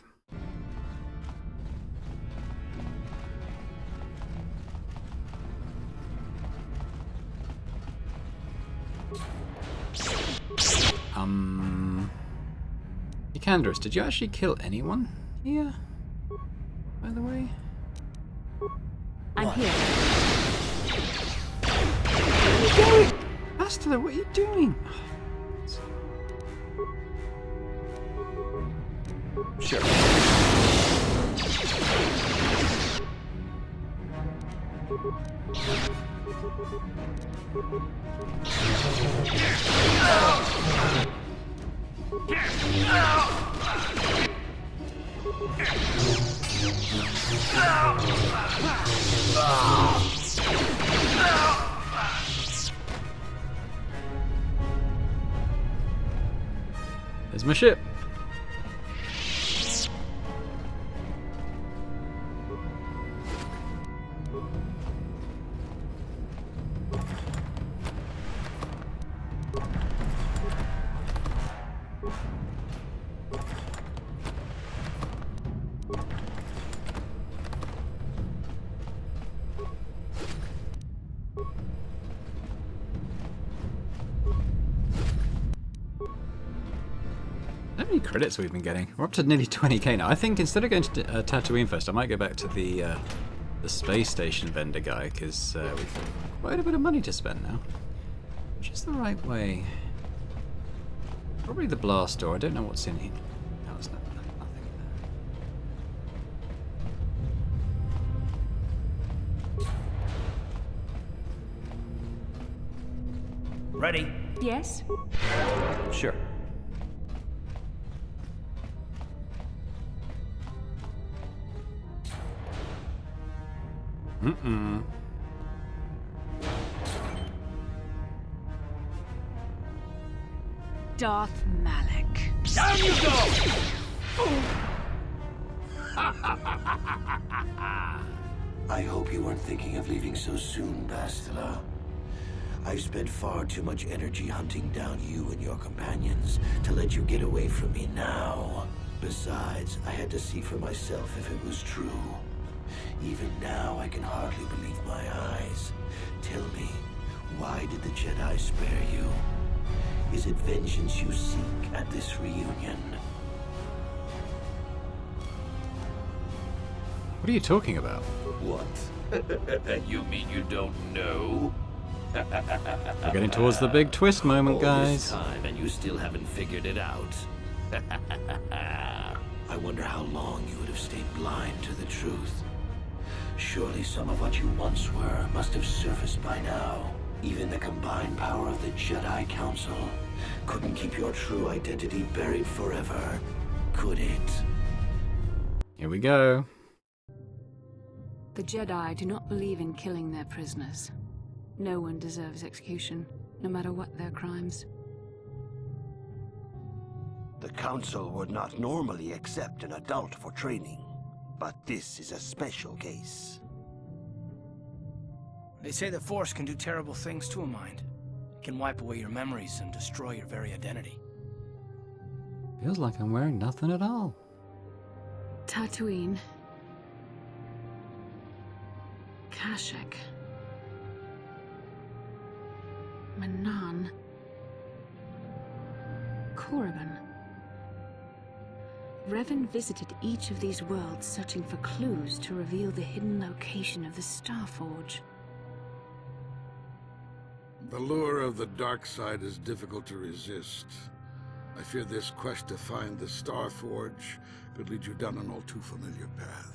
Canderous, did you actually kill anyone here? By the way?
I'm here.
Where are you going? Astela, what are you doing?
Sure.
There's my ship. How many credits we've been getting? We're up to nearly 20k now. I think instead of going to Tatooine first, I might go back to the space station vendor guy, because we've got quite a bit of money to spend now. Which is the right way? Probably the blast door. I don't know what's in here. No, it's nothing.
Ready?
Yes?
Sure.
Mm-mm.
Darth Malak.
Down you go!
I hope you weren't thinking of leaving so soon, Bastila. I've spent far too much energy hunting down you and your companions to let you get away from me now. Besides, I had to see for myself if it was true. Even now, I can hardly believe my eyes. Tell me, why did the Jedi spare you? Is it vengeance you seek at this reunion?
What are you talking about?
What? You mean you don't know?
We're getting towards the big twist moment,
All
guys.
this time and you still haven't figured it out. I wonder how long you would have stayed blind to the truth. Surely some of what you once were must have surfaced by now. Even the combined power of the Jedi Council couldn't keep your true identity buried forever, could it?
Here we go.
The Jedi do not believe in killing their prisoners. No one deserves execution, no matter what their crimes.
The Council would not normally accept an adult for training, but this is a special case.
They say the Force can do terrible things to a mind. It can wipe away your memories and destroy your very identity.
Feels like I'm wearing nothing at all.
Tatooine. Kashyyyk. Manan. Korriban. Revan visited each of these worlds searching for clues to reveal the hidden location of the Starforge.
The lure of the dark side is difficult to resist. I fear this quest to find the Starforge could lead you down an all too familiar path.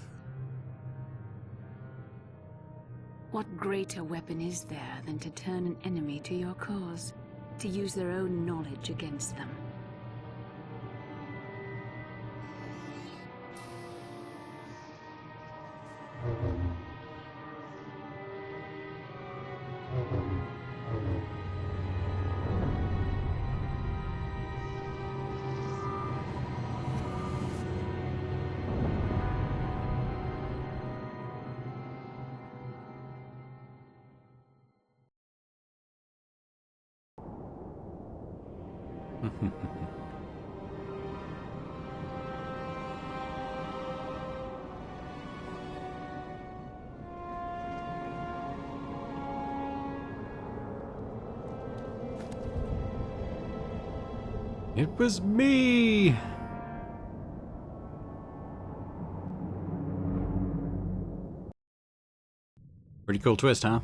What greater weapon is there than to turn an enemy to your cause, to use their own knowledge against them?
It was me! Pretty cool twist, huh?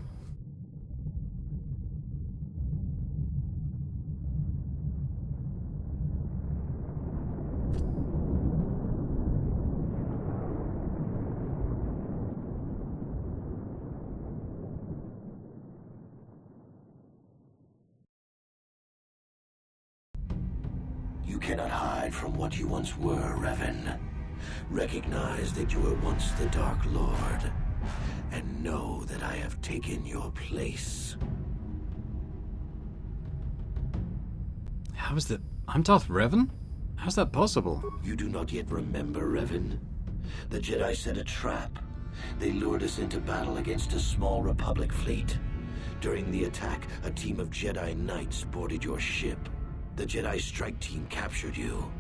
You cannot hide from what you once were, Revan. Recognize that you were once the Dark Lord, and know that I have taken your place.
How is that? I'm Darth Revan? How's that possible?
You do not yet remember, Revan. The Jedi set a trap. They lured us into battle against a small Republic fleet. During the attack, a team of Jedi Knights boarded your ship. The Jedi strike team captured you,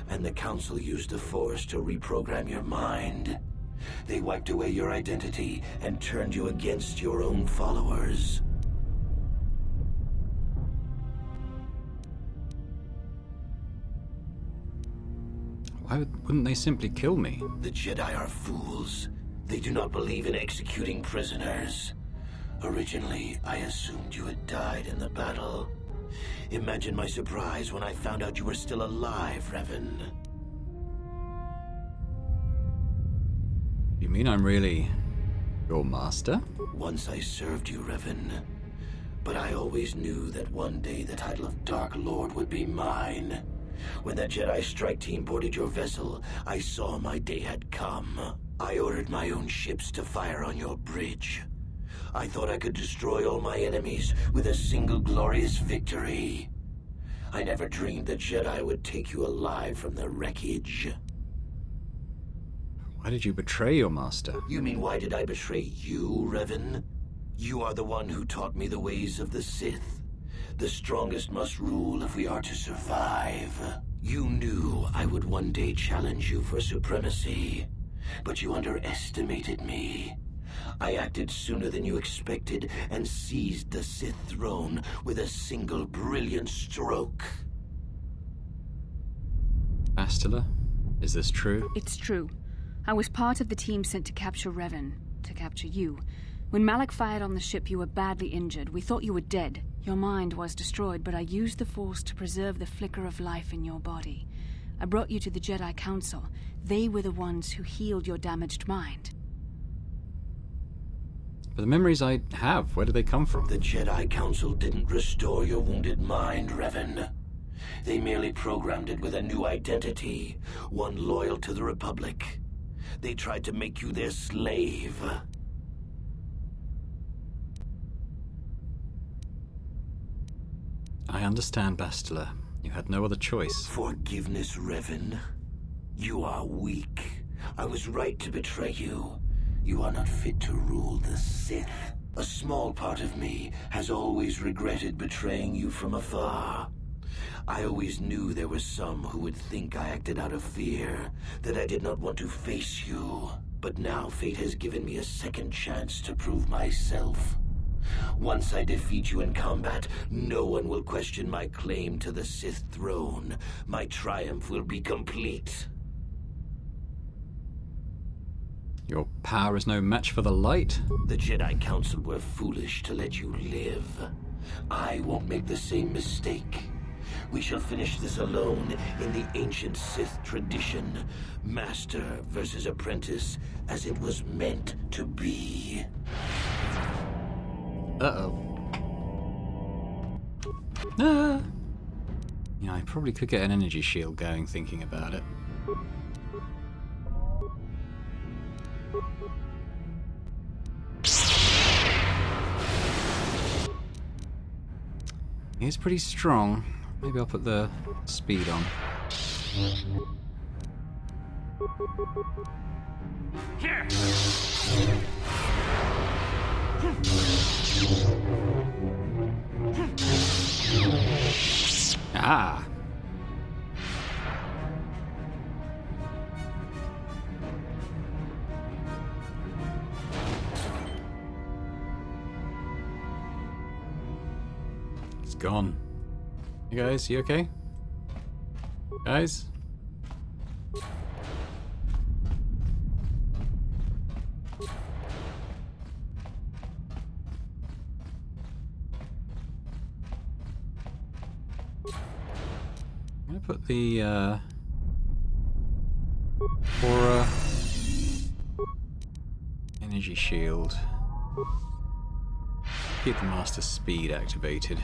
and the Council used the Force to reprogram your mind. They wiped away your identity and turned you against your own followers.
Why wouldn't they simply kill me?
The Jedi are fools. They do not believe in executing prisoners. Originally, I assumed you had died in the battle. Imagine my surprise when I found out you were still alive, Revan.
You mean I'm really your master?
Once I served you, Revan. But I always knew that one day the title of Dark Lord would be mine. When that Jedi strike team boarded your vessel, I saw my day had come. I ordered my own ships to fire on your bridge. I thought I could destroy all my enemies with a single glorious victory. I never dreamed the Jedi would take you alive from the wreckage.
Why did you betray your master?
You mean why did I betray you, Revan? You are the one who taught me the ways of the Sith. The strongest must rule if we are to survive. You knew I would one day challenge you for supremacy, but you underestimated me. I acted sooner than you expected and seized the Sith throne with a single brilliant stroke.
Bastila, is this true?
It's true. I was part of the team sent to capture Revan, to capture you. When Malak fired on the ship, you were badly injured. We thought you were dead. Your mind was destroyed, but I used the Force to preserve the flicker of life in your body. I brought you to the Jedi Council. They were the ones who healed your damaged mind.
But the memories I have, where do they come from?
The Jedi Council didn't restore your wounded mind, Revan. They merely programmed it with a new identity, one loyal to the Republic. They tried to make you their slave.
I understand, Bastila. You had no other choice.
Forgiveness, Revan. You are weak. I was right to betray you. You are not fit to rule the Sith. A small part of me has always regretted betraying you from afar. I always knew there were some who would think I acted out of fear, that I did not want to face you. But now fate has given me a second chance to prove myself. Once I defeat you in combat, no one will question my claim to the Sith throne. My triumph will be complete.
Your power is no match for the light?
The Jedi Council were foolish to let you live. I won't make the same mistake. We shall finish this alone in the ancient Sith tradition. Master versus apprentice, as it was meant to be.
Uh-oh. Ah. Yeah, I probably could get an energy shield going thinking about it. He's pretty strong. Maybe I'll put the speed on.
Here!
Ah! It's gone. Hey guys, you okay? Guys? I'm gonna put the aura energy shield. Keep the master speed activated.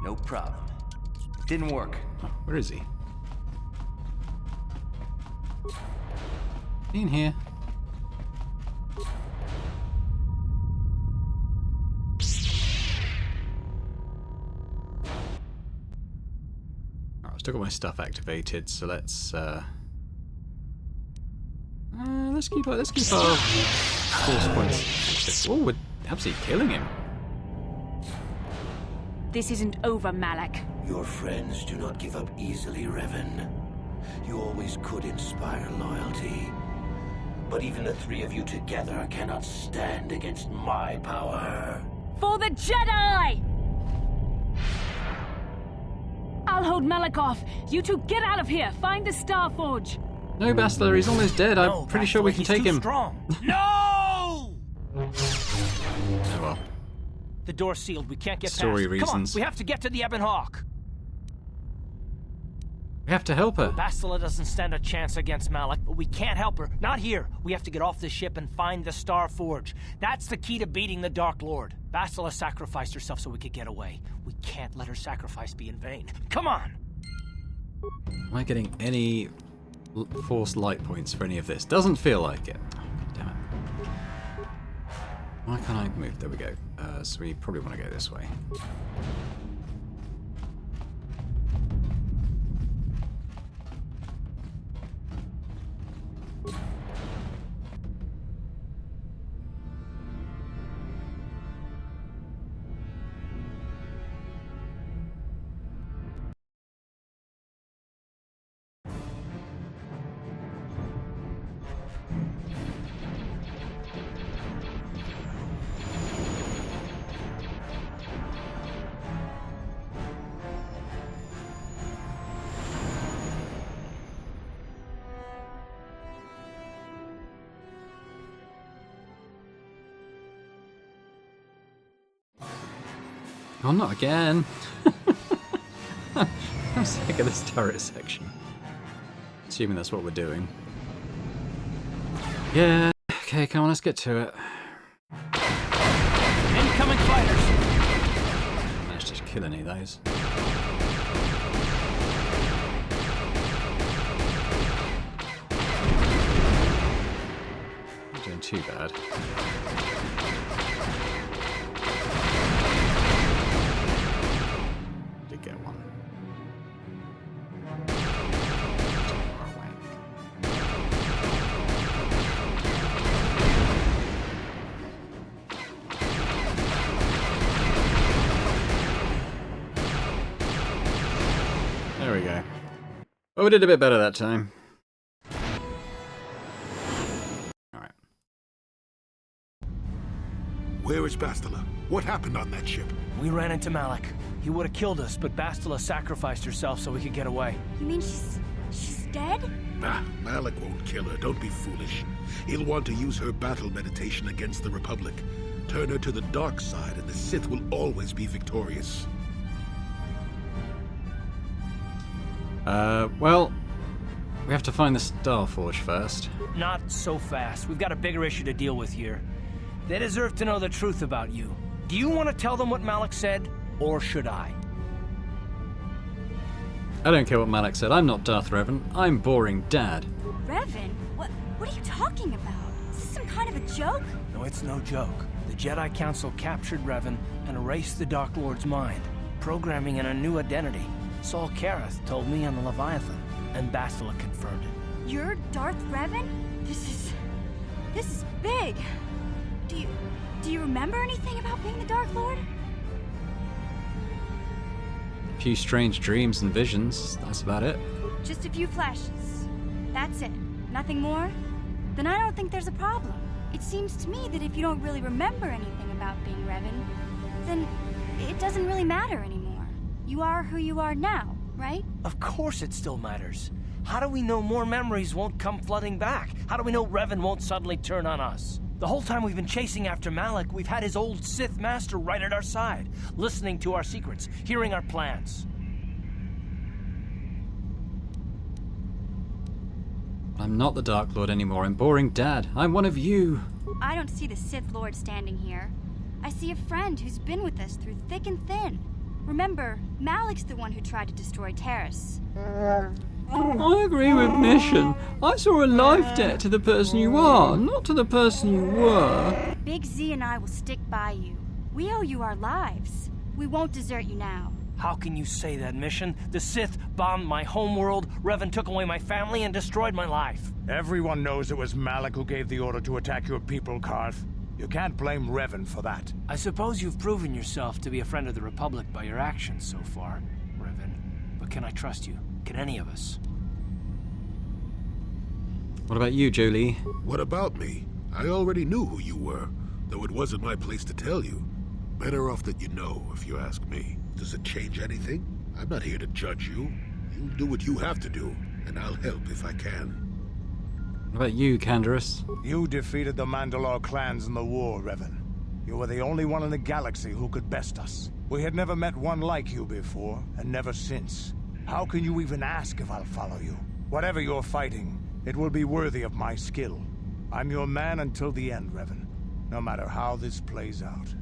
No problem. Didn't work.
Oh, where is he? In here. Alright, I've still got my stuff activated, so let's keep our force points. Oh, we're absolutely killing him.
This isn't over, Malak.
Your friends do not give up easily, Revan. You always could inspire loyalty. But even the three of you together cannot stand against my power.
For the Jedi! I'll hold Malak off. You two get out of here. Find the Star Forge.
No, Bastila, he's almost dead.
No,
I'm pretty sure we can
he's
take
too
him.
Strong. No!
Oh well.
The door's sealed. We can't get
Story
past. Come on,
reasons.
we have to get to the Ebon Hawk.
We have to help her.
Bastila doesn't stand a chance against Malik, but we can't help her. Not here. We have to get off the ship and find the Star Forge. That's the key to beating the Dark Lord. Bastila sacrificed herself so we could get away. We can't let her sacrifice be in vain. Come on!
Am I getting any forced light points for any of this? Doesn't feel like it. Oh, God damn it. Why can't I move? There we go. So we probably want to go this way. Oh, not again. I'm sick of this turret section. Assuming that's what we're doing. Yeah, okay, come on, let's get to it.
Incoming fighters!
Managed to kill any of those. Not doing too bad. Get one. Too far away. There we go. Well, we did a bit better that time. Alright.
Where is Bastila? What happened on that ship?
We ran into Malik. He would have killed us, but Bastila sacrificed herself so we could get away.
You mean she's dead?
Ah, Malik won't kill her. Don't be foolish. He'll want to use her battle meditation against the Republic. Turn her to the dark side, and the Sith will always be victorious.
Well, we have to find the Star Forge first.
Not so fast. We've got a bigger issue to deal with here. They deserve to know the truth about you. Do you want to tell them what Malik said, or should I?
I don't care what Malik said. I'm not Darth Revan. I'm boring Dad.
Revan? What are you talking about? Is this some kind of a joke?
No, it's no joke. The Jedi Council captured Revan and erased the Dark Lord's mind, programming in a new identity. Saul Carth told me on the Leviathan, and Bastila confirmed it.
You're Darth Revan? This is big. Do you remember anything about being the Dark Lord?
A few strange dreams and visions. That's about it.
Just a few flashes. That's it. Nothing more? Then I don't think there's a problem. It seems to me that if you don't really remember anything about being Revan, then it doesn't really matter anymore. You are who you are now, right?
Of course it still matters. How do we know more memories won't come flooding back? How do we know Revan won't suddenly turn on us? The whole time we've been chasing after Malik, we've had his old Sith master right at our side, listening to our secrets, hearing our plans.
I'm not the Dark Lord anymore. I'm boring Dad. I'm one of you.
I don't see the Sith Lord standing here. I see a friend who's been with us through thick and thin. Remember, Malik's the one who tried to destroy Terrace.
I agree with Mission. I saw a life debt to the person you are, not to the person you were.
Big Z and I will stick by you. We owe you our lives. We won't desert you now.
How can you say that, Mission? The Sith bombed my homeworld, Revan took away my family, and destroyed my life.
Everyone knows it was Malik who gave the order to attack your people, Carth. You can't blame Revan for that.
I suppose you've proven yourself to be a friend of the Republic by your actions so far, Revan. But can I trust you? Can any of us?
What about you, Jolie?
What about me? I already knew who you were, though it wasn't my place to tell you. Better off that you know, if you ask me. Does it change anything? I'm not here to judge you. You'll do what you have to do, and I'll help if I can.
What about you, Canderous?
You defeated the Mandalore clans in the war, Revan. You were the only one in the galaxy who could best us. We had never met one like you before, and never since. How can you even ask if I'll follow you? Whatever you're fighting, it will be worthy of my skill. I'm your man until the end, Revan. No matter how this plays out.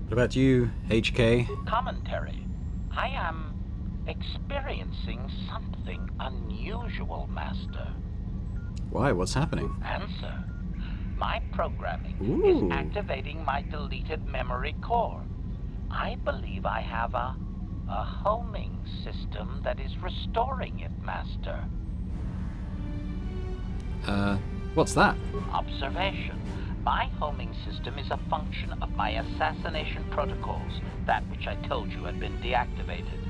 What about you, HK?
Commentary. I am experiencing something unusual, Master.
Why? What's happening?
Answer. My programming
Ooh.
is activating my deleted memory core. I believe I have a homing system that is restoring it, Master.
What's that?
Observation. My homing system is a function of my assassination protocols, that which I told you had been deactivated.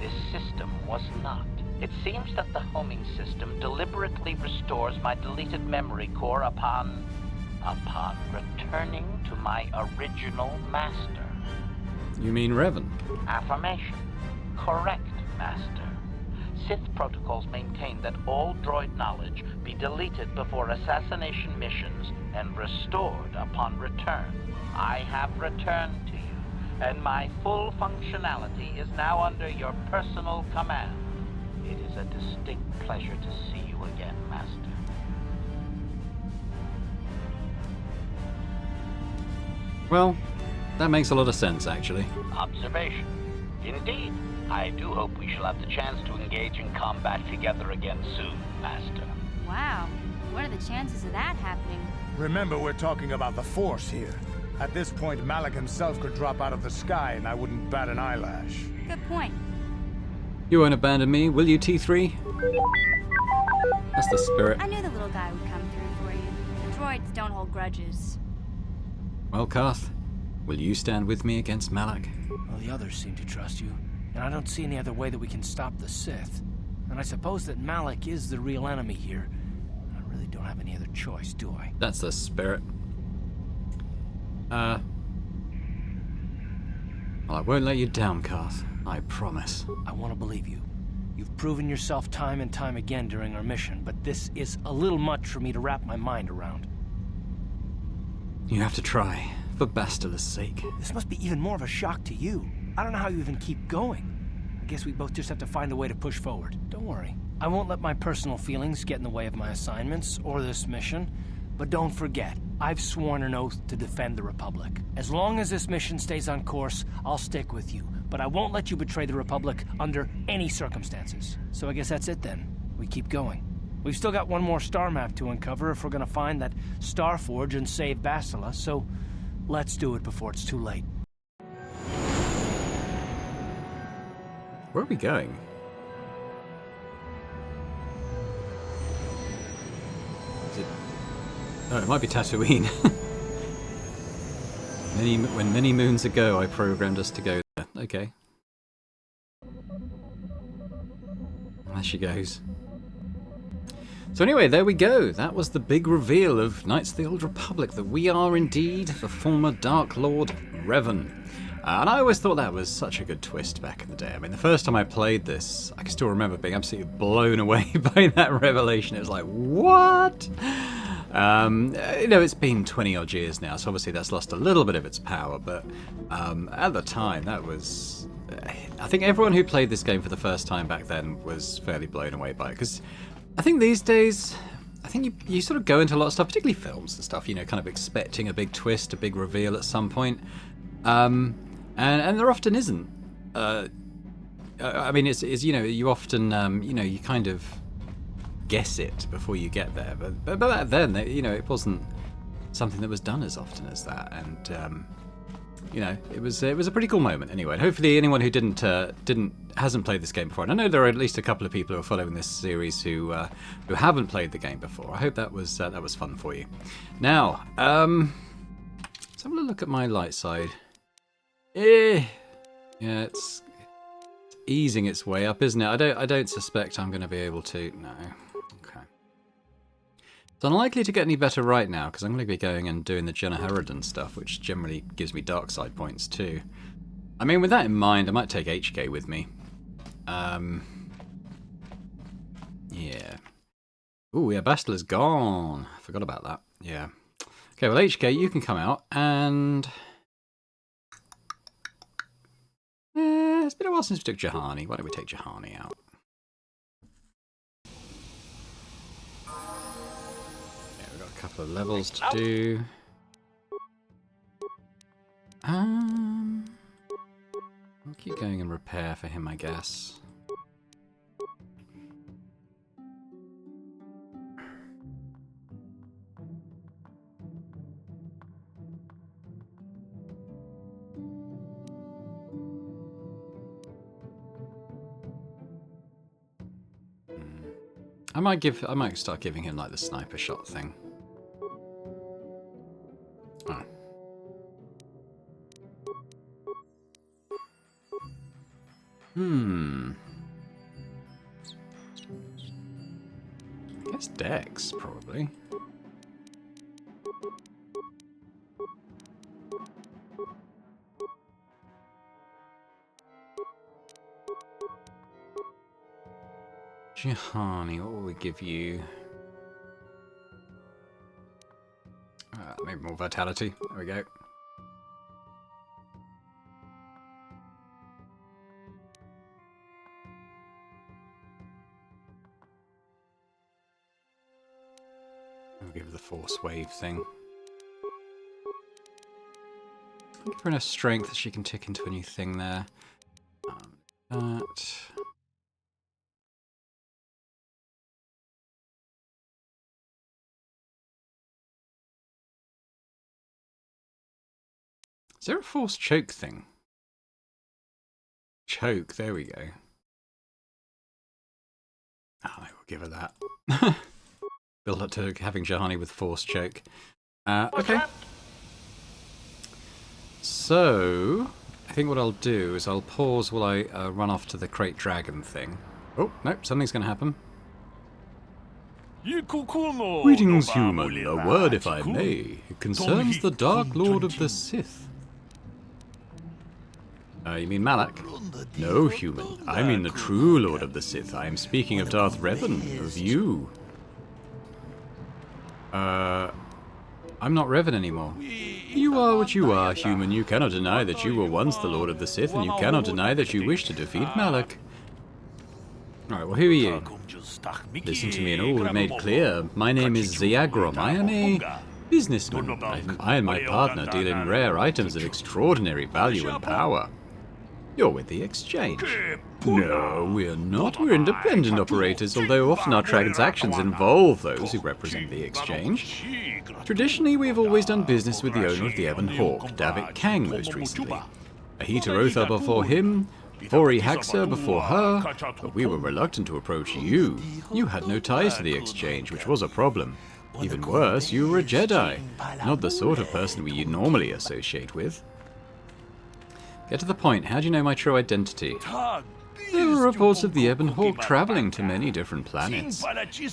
This system was not. It seems that the homing system deliberately restores my deleted memory core upon returning to my original master.
You mean Revan?
Affirmation. Correct, Master. Sith protocols maintain that all droid knowledge be deleted before assassination missions and restored upon return. I have returned to you, and my full functionality is now under your personal command. It is a distinct pleasure to see you again, Master.
Well, that makes a lot of sense, actually.
Observation. Indeed. I do hope we shall have the chance to engage in combat together again soon, Master.
Wow. What are the chances of that happening?
Remember, we're talking about the Force here. At this point, Malak himself could drop out of the sky and I wouldn't bat an eyelash.
Good point.
You won't abandon me, will you, T3? That's the spirit.
I knew the little guy would come through for you. The droids don't hold grudges.
Well, Carth, will you stand with me against Malak?
Well, the others seem to trust you, and I don't see any other way that we can stop the Sith. And I suppose that Malak is the real enemy here. I really don't have any other choice, do I?
That's the spirit. Well, I won't let you down, Carth. I promise.
I want to believe you. You've proven yourself time and time again during our mission, but this is a little much for me to wrap my mind around.
You have to try, for Bastila's sake.
This must be even more of a shock to you. I don't know how you even keep going. I guess we both just have to find a way to push forward. Don't worry. I won't let my personal feelings get in the way of my assignments or this mission. But don't forget, I've sworn an oath to defend the Republic. As long as this mission stays on course, I'll stick with you. But I won't let you betray the Republic under any circumstances. So I guess that's it then. We keep going. We've still got one more star map to uncover if we're gonna find that Star Forge and save Bastila, so let's do it before it's too late.
Where are we going? Is it... Oh, it might be Tatooine. When many moons ago I programmed us to go there. Okay. There she goes. So anyway, there we go. That was the big reveal of Knights of the Old Republic, that we are indeed the former Dark Lord Revan. And I always thought that was such a good twist back in the day. I mean, the first time I played this, I can still remember being absolutely blown away by that revelation. It was like, what? You know, it's been 20 odd years now, so obviously that's lost a little bit of its power, but at the time, that was... I think everyone who played this game for the first time back then was fairly blown away by it, because I think these days, I think you sort of go into a lot of stuff, particularly films and stuff, you know, kind of expecting a big twist, a big reveal at some point. And there often isn't. I mean, it's you know, you often, you know, you kind of guess it before you get there. But back then, you know, it wasn't something that was done as often as that. And, you know, it was a pretty cool moment anyway. And hopefully anyone who hasn't played this game before, and I know there are at least a couple of people who are following this series who haven't played the game before. I hope that was fun for you. Now, let's have a look at my light side. Yeah, it's easing its way up, isn't it? I don't suspect I'm going to be able to. No. Okay. It's unlikely to get any better right now because I'm going to be going and doing the Jenna Harridan stuff, which generally gives me dark side points too. I mean, with that in mind, I might take HK with me. Yeah. Ooh, yeah, Bastila's gone. I forgot about that. Yeah. Okay, well, HK, you can come out and... It's been a while since we took Juhani. Why don't we take Juhani out? Yeah, we've got a couple of levels to do. I'll keep going and repair for him, I guess. I might start giving him like the sniper shot thing. Oh. I guess Dex, probably. Juhani, what will we give you? Maybe more vitality. There we go. We'll give her the force wave thing. I'll give her enough strength that she can tick into a new thing there. That. Is there a force choke thing? Choke, there we go. Oh, we'll give her that. Build up to having Juhani with force choke. Okay. So, I think what I'll do is I'll pause while I run off to the Crate Dragon thing. Oh, nope, something's going to happen. Greetings, human. A word, if I may. It concerns the Dark Lord of the Sith. You mean Malak? No, human. I mean the true Lord of the Sith. I am speaking of Darth Revan, of you. I'm not Revan anymore. You are what you are, human. You cannot deny that you were once the Lord of the Sith, and you cannot deny that you wish to defeat Malak. Alright, well, who are you? Listen to me and all will be made clear. My name is Ziagrom. I am a businessman. I and my partner deal in rare items of extraordinary value and power. You're with the Exchange. No, we're not. We're independent operators, although often our transactions involve those who represent the Exchange. Traditionally, we've always done business with the owner of the Ebon Hawk, Davik Kang most recently. Ahita Rotha before him, Vori Haxa before her, but we were reluctant to approach you. You had no ties to the Exchange, which was a problem. Even worse, you were a Jedi, not the sort of person we normally associate with. Get to the point. How do you know my true identity? There were reports of the Ebon Hawk traveling to many different planets.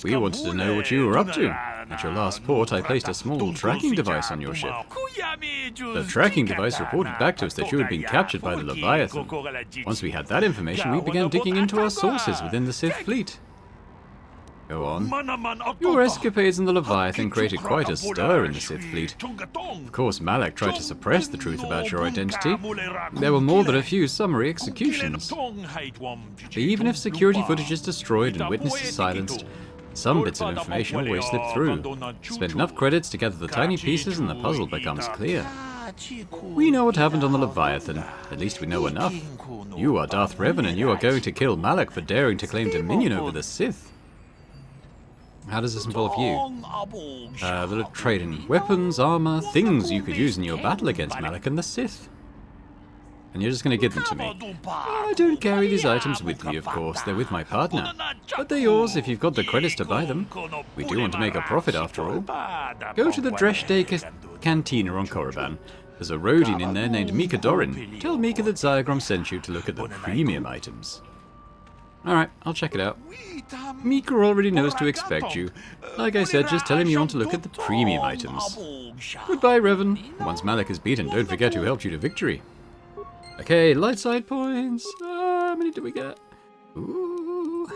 We wanted to know what you were up to. At your last port, I placed a small tracking device on your ship. The tracking device reported back to us that you had been captured by the Leviathan. Once we had that information, we began digging into our sources within the Sith fleet. Go on. Your escapades in the Leviathan created quite a stir in the Sith fleet. Of course, Malak tried to suppress the truth about your identity. There were more than a few summary executions. But even if security footage is destroyed and witnesses silenced, some bits of information always slip through. Spend enough credits to gather the tiny pieces and the puzzle becomes clear. We know what happened on the Leviathan. At least we know enough. You are Darth Revan and you are going to kill Malak for daring to claim dominion over the Sith. How does this involve you? They'll trade in weapons, armor, things you could use in your battle against Malak and the Sith. And you're just going to give them to me. I don't carry these items with me, of course. They're with my partner. But they're yours if you've got the credits to buy them. We do want to make a profit, after all. Go to the Dresh Day Cantina on Korriban. There's a Rodian in there named Mika Dorin. Tell Mika that Ziagrom sent you to look at the premium items. Alright, I'll check it out. Mika already knows to expect you. Like I said, just tell him you want to look at the premium items. Goodbye, Revan. Once Malak is beaten, don't forget who helped you to victory. Okay, light side points. How many do we get? Ooh.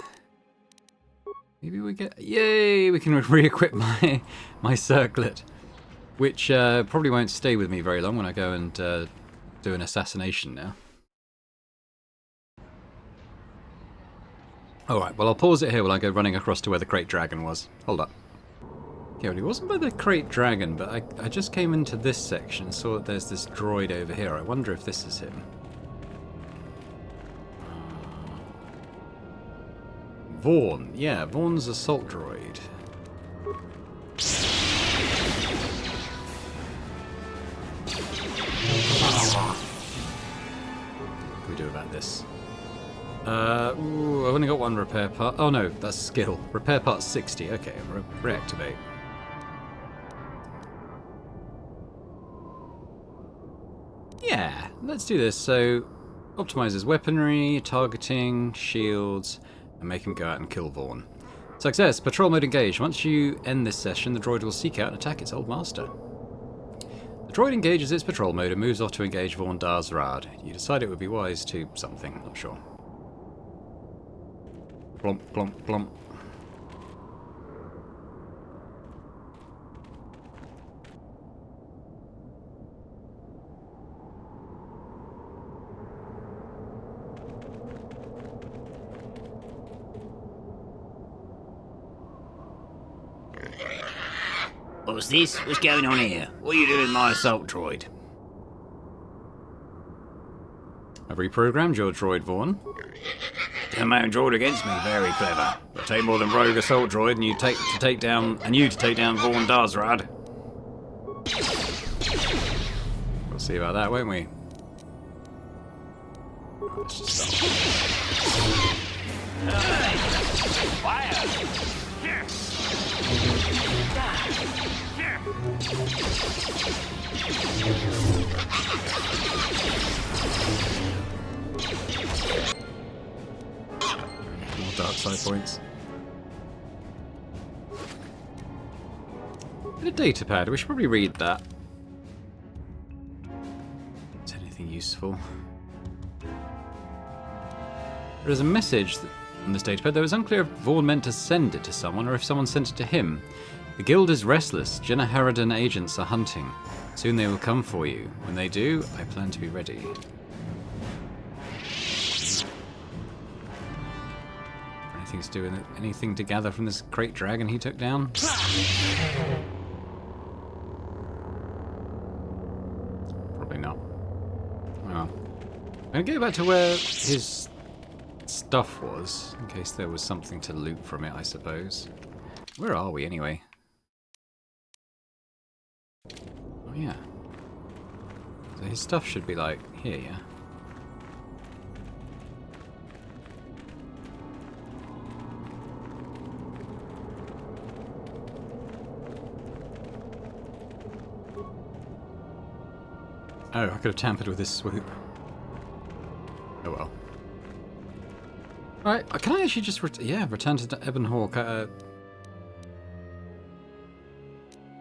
Maybe we get... Yay! We can re-equip my circlet. Which probably won't stay with me very long when I go and do an assassination now. Alright, well I'll pause it here while I go running across to where the crate dragon was. Hold up. Yeah, well, it wasn't by the crate dragon, but I just came into this section and saw that there's this droid over here. I wonder if this is him. Vaughn. Yeah, Vaughn's assault droid. What can we do about this? Ooh, I've only got one repair part. Oh no, that's skill. Repair part 60. Okay, reactivate. Yeah, let's do this. So, optimizes weaponry, targeting, shields, and make him go out and kill Vaughn. Success. Patrol mode engaged. Once you end this session, the droid will seek out and attack its old master. The droid engages its patrol mode and moves off to engage Vaughn Darzrad. You decide it would be wise to something, not sure. Plump, plump, plump.
What's this? What's going on here? What are you doing with my assault droid?
I've reprogrammed your droid, Vaughn.
Turn my own droid against me. Very clever.
It'll take more than rogue assault droid and you to take down Vaughn Darzrad. We'll see about that, won't we? Let's just start.
Fire!
More dark side points. Bit of data pad. We should probably read that. Is anything useful? There is a message on this datapad, though it's unclear if Vaughn meant to send it to someone or if someone sent it to him. The guild is restless. Jenna Harridan agents are hunting. Soon they will come for you. When they do, I plan to be ready. Anything to gather from this crate dragon he took down? Probably not. Well, I'm gonna go back to where his stuff was, in case there was something to loot from it, I suppose. Where are we, anyway? Oh, yeah. So his stuff should be, like, here, yeah? Oh, I could have tampered with this swoop. Oh well. Alright, can I actually just return to Ebon Hawk?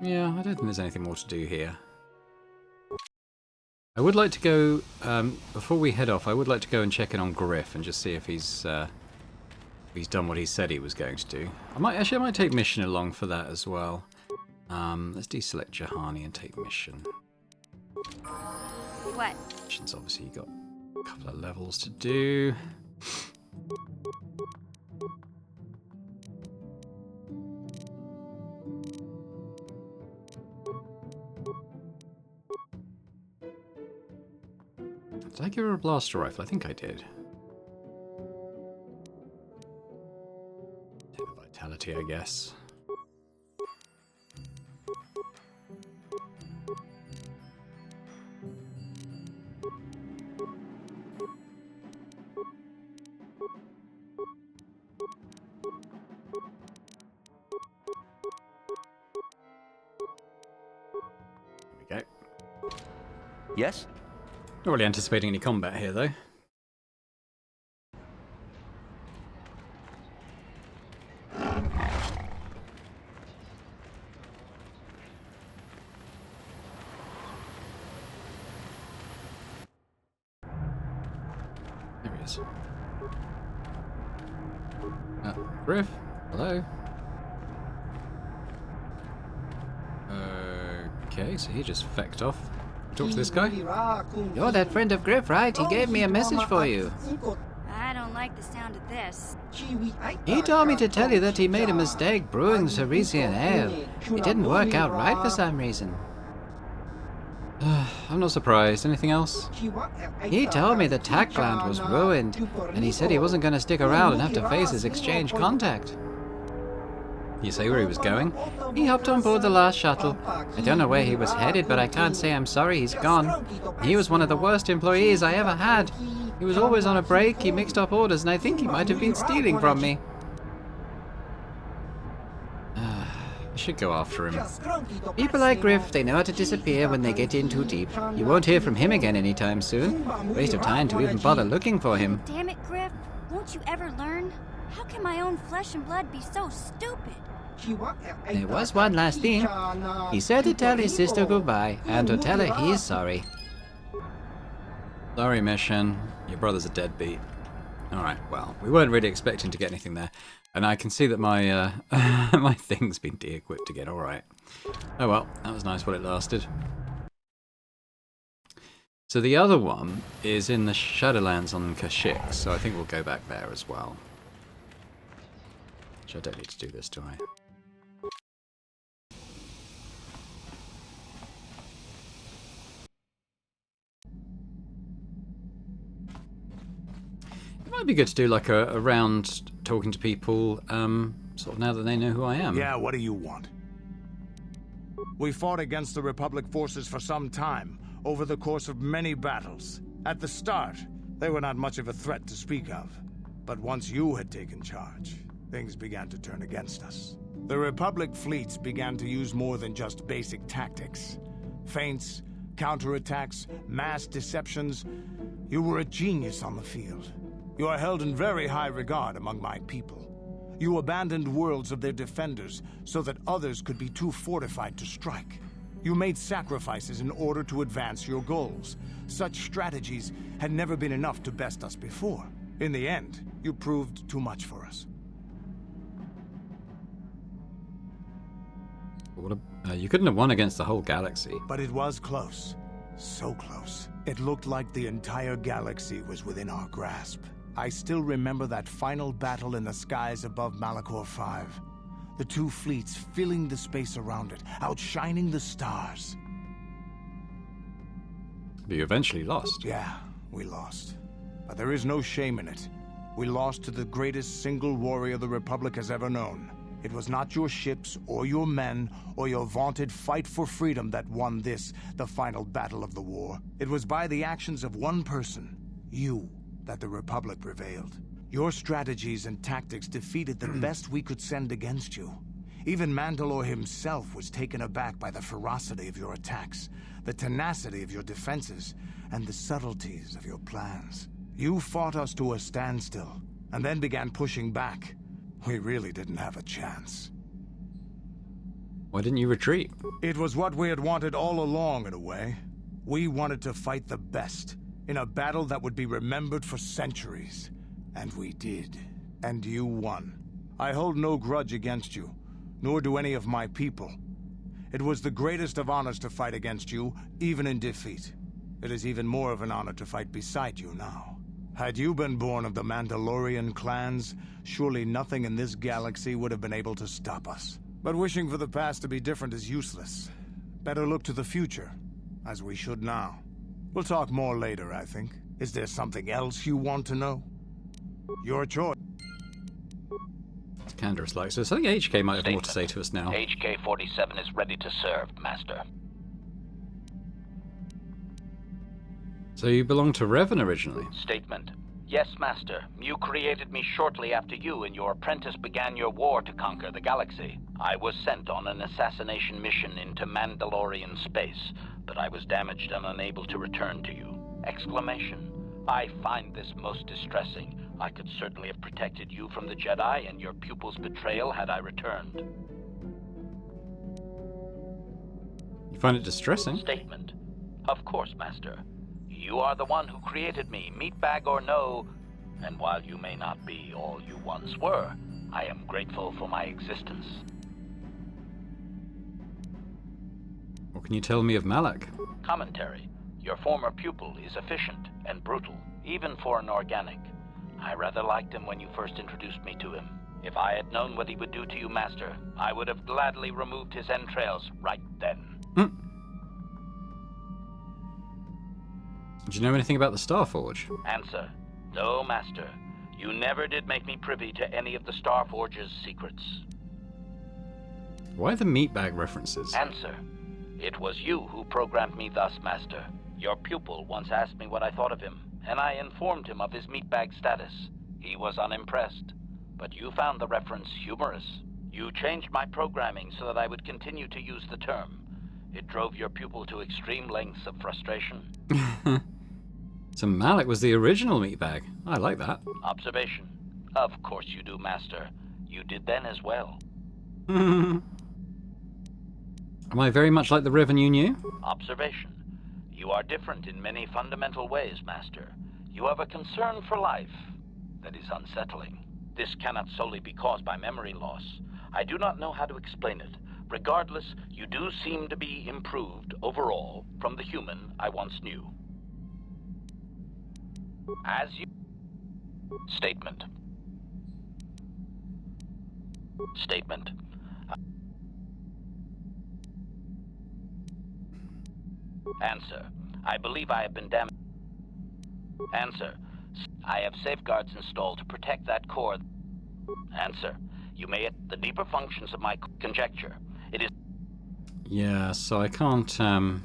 Yeah, I don't think there's anything more to do here. I would like to go, before we head off, I would like to go and check in on Griff and just see if he's done what he said he was going to do. I might take Mission along for that as well. Let's deselect Jahani and take Mission.
What?
Mission's obviously got a couple of levels to do. Did I give her a blaster rifle? I think I did. 10 vitality, I guess. There we go.
Yes?
Not really anticipating any combat here, though. There he is. Griff? Hello? Okay, so he just fecked off. Talk to this guy?
You're that friend of Griff, right? He gave me a message for you.
I don't like the sound of this.
He told me to tell you that he made a mistake brewing the Ceresian ale. It didn't work out right for some reason. I'm not surprised. Anything else? He told me the tack gland was ruined, and he said he wasn't going to stick around and have to face his exchange contact. You say where he was going? He hopped on board the last shuttle. I don't know where he was headed, but I can't say I'm sorry he's gone. He was one of the worst employees I ever had. He was always on a break, he mixed up orders, and I think he might have been stealing from me. I should go after him. People like Griff, they know how to disappear when they get in too deep. You won't hear from him again anytime soon. Waste of time to even bother looking for him.
Damn it, Griff. Won't you ever learn? How can my own flesh and blood be so stupid?
There was one last thing. He said to tell his sister goodbye, and to tell her he's sorry. Sorry, Mission. Your brother's a deadbeat. Alright, well, we weren't really expecting to get anything there. And I can see that my my thing's been de-equipped again. Alright. Oh well, that was nice while it lasted. So the other one is in the Shadowlands on Kashyyyk, so I think we'll go back there as well. Which I don't need to do this, do I? It might be good to do like a round talking to people, sort of now that they know who I am.
Yeah, what do you want? We fought against the Republic forces for some time, over the course of many battles. At the start, they were not much of a threat to speak of. But once you had taken charge, things began to turn against us. The Republic fleets began to use more than just basic tactics. Feints, counterattacks, mass deceptions. You were a genius on the field. You are held in very high regard among my people. You abandoned worlds of their defenders so that others could be too fortified to strike. You made sacrifices in order to advance your goals. Such strategies had never been enough to best us before. In the end, you proved too much for us.
You couldn't have won against the whole galaxy.
But it was close. So close. It looked like the entire galaxy was within our grasp. I still remember that final battle in the skies above Malachor 5. The two fleets filling the space around it, outshining the stars.
But you eventually lost.
Yeah, we lost. But there is no shame in it. We lost to the greatest single warrior the Republic has ever known. It was not your ships, or your men, or your vaunted fight for freedom that won this, the final battle of the war. It was by the actions of one person, you, that the Republic prevailed. Your strategies and tactics defeated the best we could send against you. Even Mandalore himself was taken aback by the ferocity of your attacks, the tenacity of your defenses, and the subtleties of your plans. You fought us to a standstill, and then began pushing back. We really didn't have a chance.
Why didn't you retreat?
It was what we had wanted all along, in a way. We wanted to fight the best, in a battle that would be remembered for centuries. And we did. And you won. I hold no grudge against you, nor do any of my people. It was the greatest of honors to fight against you, even in defeat. It is even more of an honor to fight beside you now. Had you been born of the Mandalorian clans, surely nothing in this galaxy would have been able to stop us. But wishing for the past to be different is useless. Better look to the future, as we should now. We'll talk more later, I think. Is there something else you want to know? Your choice.
It's Canderous like, so I think HK might have more to say to us now.
HK-47 is ready to serve, Master.
So you belonged to Revan originally?
Statement. Yes, Master. You created me shortly after you and your apprentice began your war to conquer the galaxy. I was sent on an assassination mission into Mandalorian space, but I was damaged and unable to return to you. Exclamation. I find this most distressing. I could certainly have protected you from the Jedi and your pupil's betrayal had I returned.
You find it distressing?
Statement. Of course, Master. You are the one who created me, meatbag or no, and while you may not be all you once were, I am grateful for my existence.
What can you tell me of Malak?
Commentary. Your former pupil is efficient and brutal, even for an organic. I rather liked him when you first introduced me to him. If I had known what he would do to you, Master, I would have gladly removed his entrails right then.
Do you know anything about the Starforge?
Answer: no, Master. You never did make me privy to any of the Starforge's secrets.
Why the meatbag references?
Answer: it was you who programmed me thus, Master. Your pupil once asked me what I thought of him, and I informed him of his meatbag status. He was unimpressed, but you found the reference humorous. You changed my programming so that I would continue to use the term. It drove your pupil to extreme lengths of frustration.
So Malik was the original meatbag. I like that.
Observation. Of course you do, Master. You did then as well.
Am I very much like the Riven you knew?
Observation. You are different in many fundamental ways, Master. You have a concern for life that is unsettling. This cannot solely be caused by memory loss. I do not know how to explain it. Regardless, you do seem to be improved overall from the human I once knew. As you... Statement. Statement. Answer. I believe I have been damaged. Answer. I have safeguards installed to protect that core. Answer. You may hit the deeper functions of my conjecture. It is...
Yeah, so I can't,
Answer.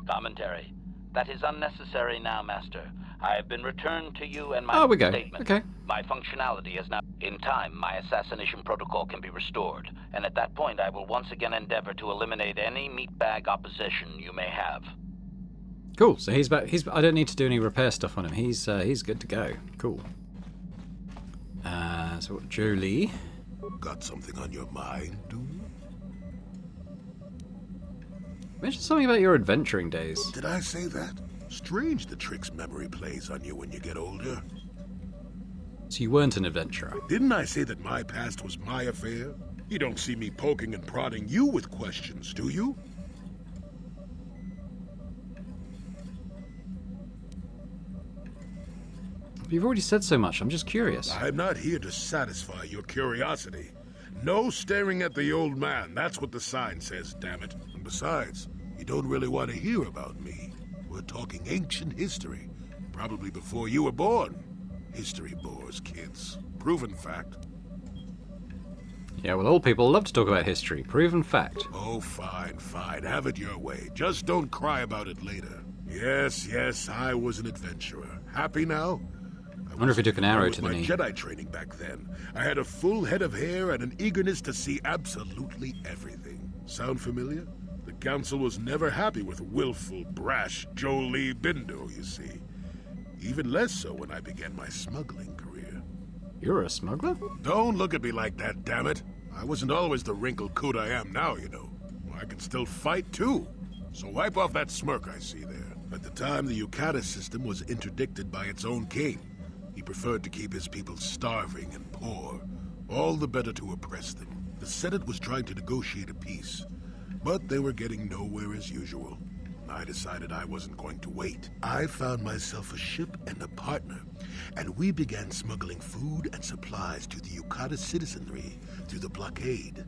Commentary. That is unnecessary now, Master. I have been returned to you and my statement.
Okay.
My functionality is now... In time, my assassination protocol can be restored, and at that point I will once again endeavor to eliminate any meatbag opposition you may have.
Cool, so he's back. I don't need to do any repair stuff on him. He's good to go. Cool. So Jolie.
Got something on your mind, do you?
Mention something about your adventuring days.
Did I say that? Strange the tricks memory plays on you when you get older.
So you weren't an adventurer?
Didn't I say that my past was my affair? You don't see me poking and prodding you with questions, do you?
You've already said so much, I'm just curious.
I'm not here to satisfy your curiosity. No staring at the old man, that's what the sign says, damn it. And besides, you don't really want to hear about me. We're talking ancient history, probably before you were born. History bores kids. Proven fact.
Yeah, well, old people love to talk about history. Proven fact.
Oh, fine, fine. Have it your way. Just don't cry about it later. Yes, I was an adventurer. Happy now?
I wonder if he took an arrow to the knee.
With my Jedi training back then, I had a full head of hair and an eagerness to see absolutely everything. Sound familiar? The Council was never happy with willful, brash Jolie Bindo, you see. Even less so when I began my smuggling career.
You're a smuggler?
Don't look at me like that, damn it. I wasn't always the wrinkled coot I am now, you know. I can still fight, too. So wipe off that smirk I see there. At the time, the Yukata system was interdicted by its own king. He preferred to keep his people starving and poor, all the better to oppress them. The Senate was trying to negotiate a peace, but they were getting nowhere as usual. I decided I wasn't going to wait. I found myself a ship and a partner, and we began smuggling food and supplies to the Yukata citizenry through the blockade.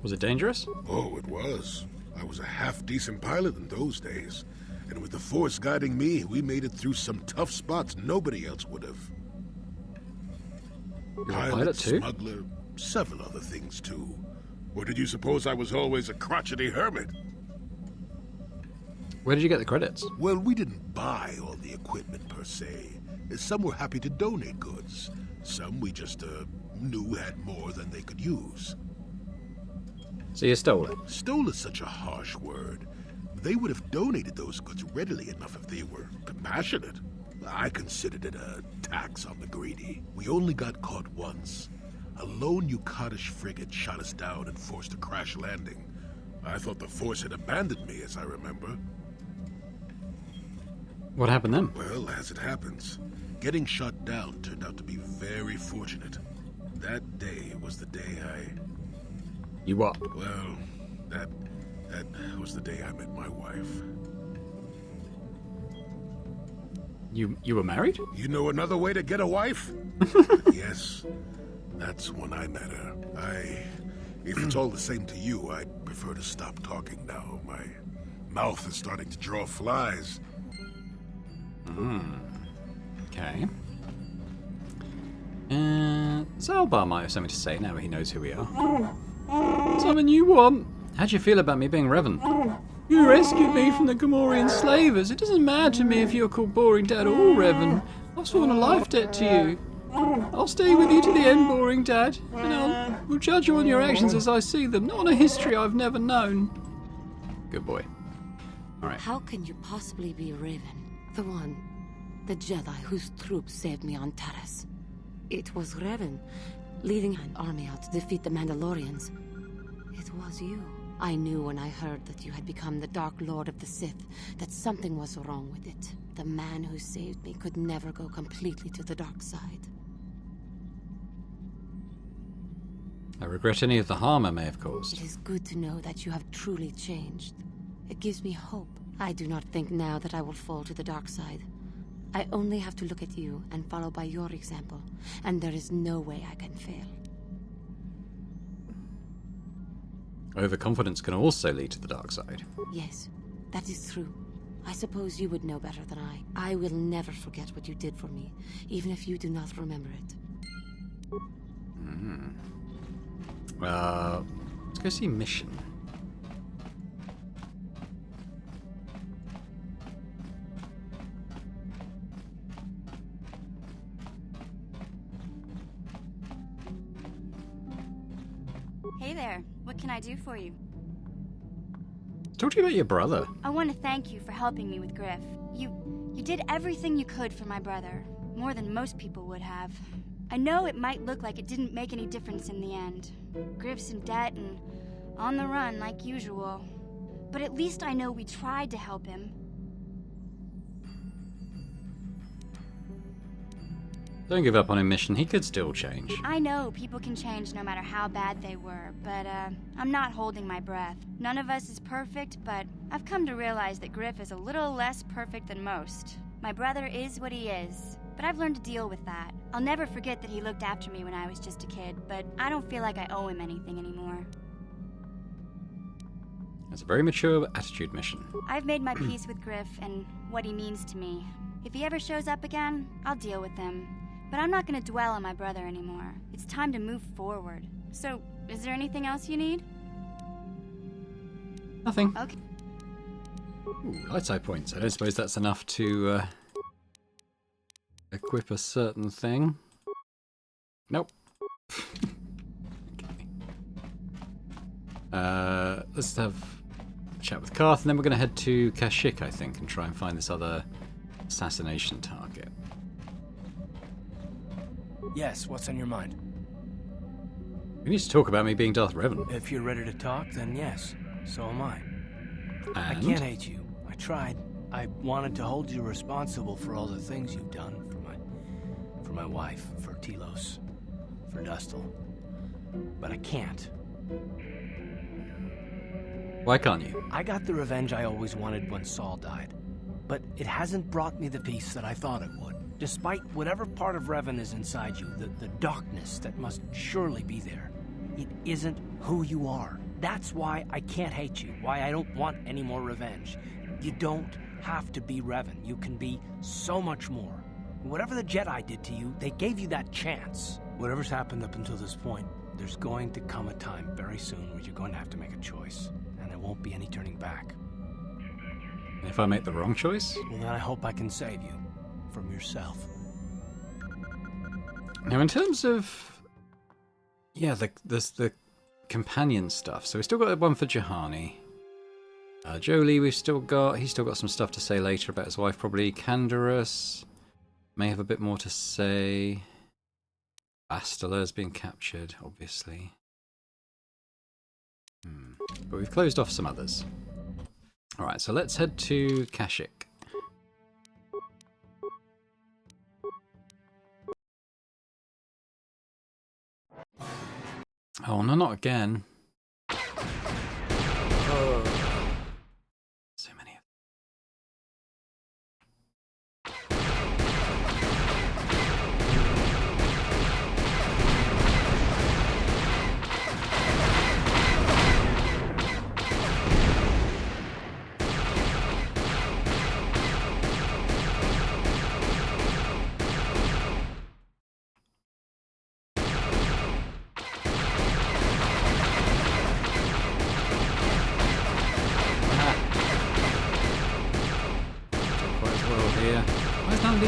Was it dangerous?
Oh, it was. I was a half-decent pilot in those days. And with the Force guiding me, we made it through some tough spots nobody else would have.
You're a pilot too?
Smuggler, several other things too. Or did you suppose I was always a crotchety hermit?
Where did you get the credits?
Well, we didn't buy all the equipment per se. Some were happy to donate goods. Some we just knew had more than they could use.
So you stole it?
Stole is such a harsh word. They would have donated those goods readily enough if they were compassionate. I considered it a tax on the greedy. We only got caught once. A lone Yukatish frigate shot us down and forced a crash landing. I thought the Force had abandoned me, as I remember.
What happened then?
Well, as it happens, getting shot down turned out to be very fortunate. That day was the day
You what?
Well, that That was the day I met my wife.
You were married?
You know another way to get a wife? Yes, that's when I met her. If it's all the same to you, I'd prefer to stop talking now. My mouth is starting to draw flies.
Okay. Zalbar might have something to say now he knows who we are. Something you want? How'd you feel about me being Revan? You rescued me from the Gamorrean slavers. It doesn't matter to me if you're called Boring Dad or Revan. I've sworn a life debt to you. I'll stay with you to the end, Boring Dad, and we'll judge you on your actions as I see them, not on a history I've never known. Good boy. Alright.
How can you possibly be Revan? The Jedi whose troops saved me on Taris. It was Revan, leading an army out to defeat the Mandalorians. It was you. I knew when I heard that you had become the Dark Lord of the Sith, that something was wrong with it. The man who saved me could never go completely to the dark side.
I regret any of the harm I may have caused.
It is good to know that you have truly changed. It gives me hope. I do not think now that I will fall to the dark side. I only have to look at you and follow by your example, and there is no way I can fail.
Overconfidence can also lead to the dark side.
Yes, that is true. I suppose you would know better than I. I will never forget what you did for me, even if you do not remember it.
Let's go see Mission.
Hey there, what can I do for you?
Talk to you about your brother.
I want to thank you for helping me with Griff. You did everything you could for my brother, more than most people would have. I know it might look like it didn't make any difference in the end. Griff's in debt and on the run like usual. But at least I know we tried to help him.
Don't give up on him, Mission. He could still change.
I know people can change no matter how bad they were, but I'm not holding my breath. None of us is perfect, but I've come to realize that Griff is a little less perfect than most. My brother is what he is, but I've learned to deal with that. I'll never forget that he looked after me when I was just a kid, but I don't feel like I owe him anything anymore.
That's a very mature attitude, Mission.
I've made my peace with Griff and what he means to me. If he ever shows up again, I'll deal with him. But I'm not going to dwell on my brother anymore. It's time to move forward. So, is there anything else you need?
Nothing.
Okay.
Ooh, light side points. I don't suppose that's enough to equip a certain thing. Nope. Okay. Let's have a chat with Carth, and then we're going to head to Kashyyyk, I think, and try and find this other assassination target.
Yes, what's on your mind?
We need to talk about me being Darth Revan.
If you're ready to talk, then yes. So am I.
And?
I can't hate you. I tried. I wanted to hold you responsible for all the things you've done for my wife, for Telos, for Dustil. But I can't.
Why can't you?
I got the revenge I always wanted when Saul died. But it hasn't brought me the peace that I thought it would. Despite whatever part of Revan is inside you, the darkness that must surely be there, it isn't who you are. That's why I can't hate you, why I don't want any more revenge. You don't have to be Revan. You can be so much more. Whatever the Jedi did to you, they gave you that chance. Whatever's happened up until this point, there's going to come a time very soon where you're going to have to make a choice, and there won't be any turning back.
And if I make the wrong choice?
Well, then I hope I can save you. From yourself.
Now, in terms of, yeah, the companion stuff. So we still got one for Juhani. Jolee, he's still got some stuff to say later about his wife. Probably Canderous may have a bit more to say. Bastella's been captured, obviously. But we've closed off some others. All right, so let's head to Kashyyyk. Oh, no, not again. Oh.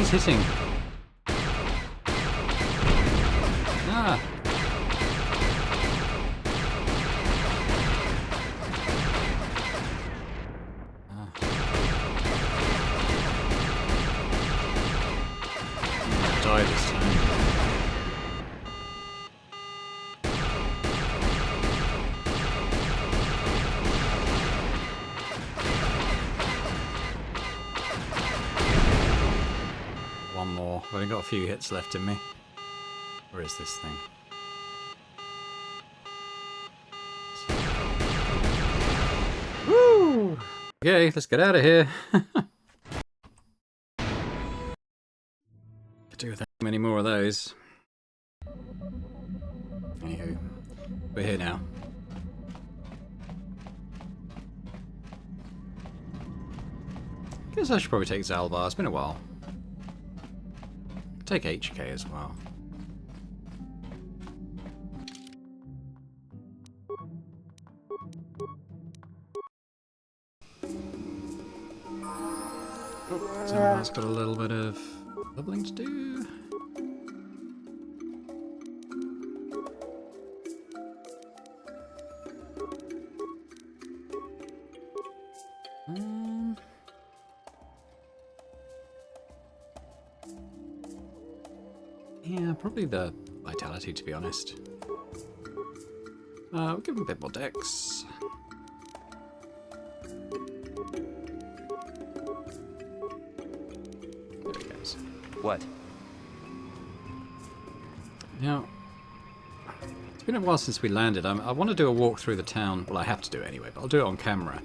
he's hitting. Ah. Die this time. One more. I've only got a few hits left in me. Where is this thing? Woo! Okay, let's get out of here. Could do without many more of those. Anywho, we're here now. Guess I should probably take Zalbar. It's been a while. Take HK as well. Zalbar's got a little bit of leveling to do. Yeah, probably the vitality, to be honest. We'll give him a bit more dex. There he goes.
What?
Now, it's been a while since we landed. I want to do a walk through the town. Well, I have to do it anyway, but I'll do it on camera.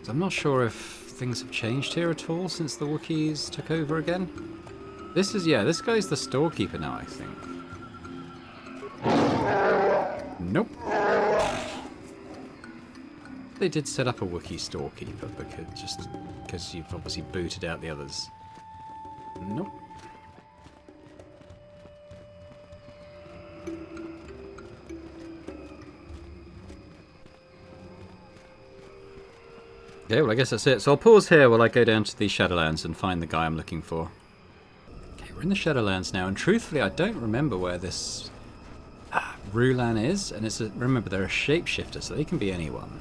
So I'm not sure if things have changed here at all since the Wookiees took over again. This is, yeah, this guy's the storekeeper now, I think. Nope. They did set up a Wookiee storekeeper because you've obviously booted out the others. Nope. Okay, well I guess that's it. So I'll pause here while I go down to the Shadowlands and find the guy I'm looking for. Okay, we're in the Shadowlands now, and truthfully I don't remember where this Rulan is, and remember they're a shapeshifter, so they can be anyone.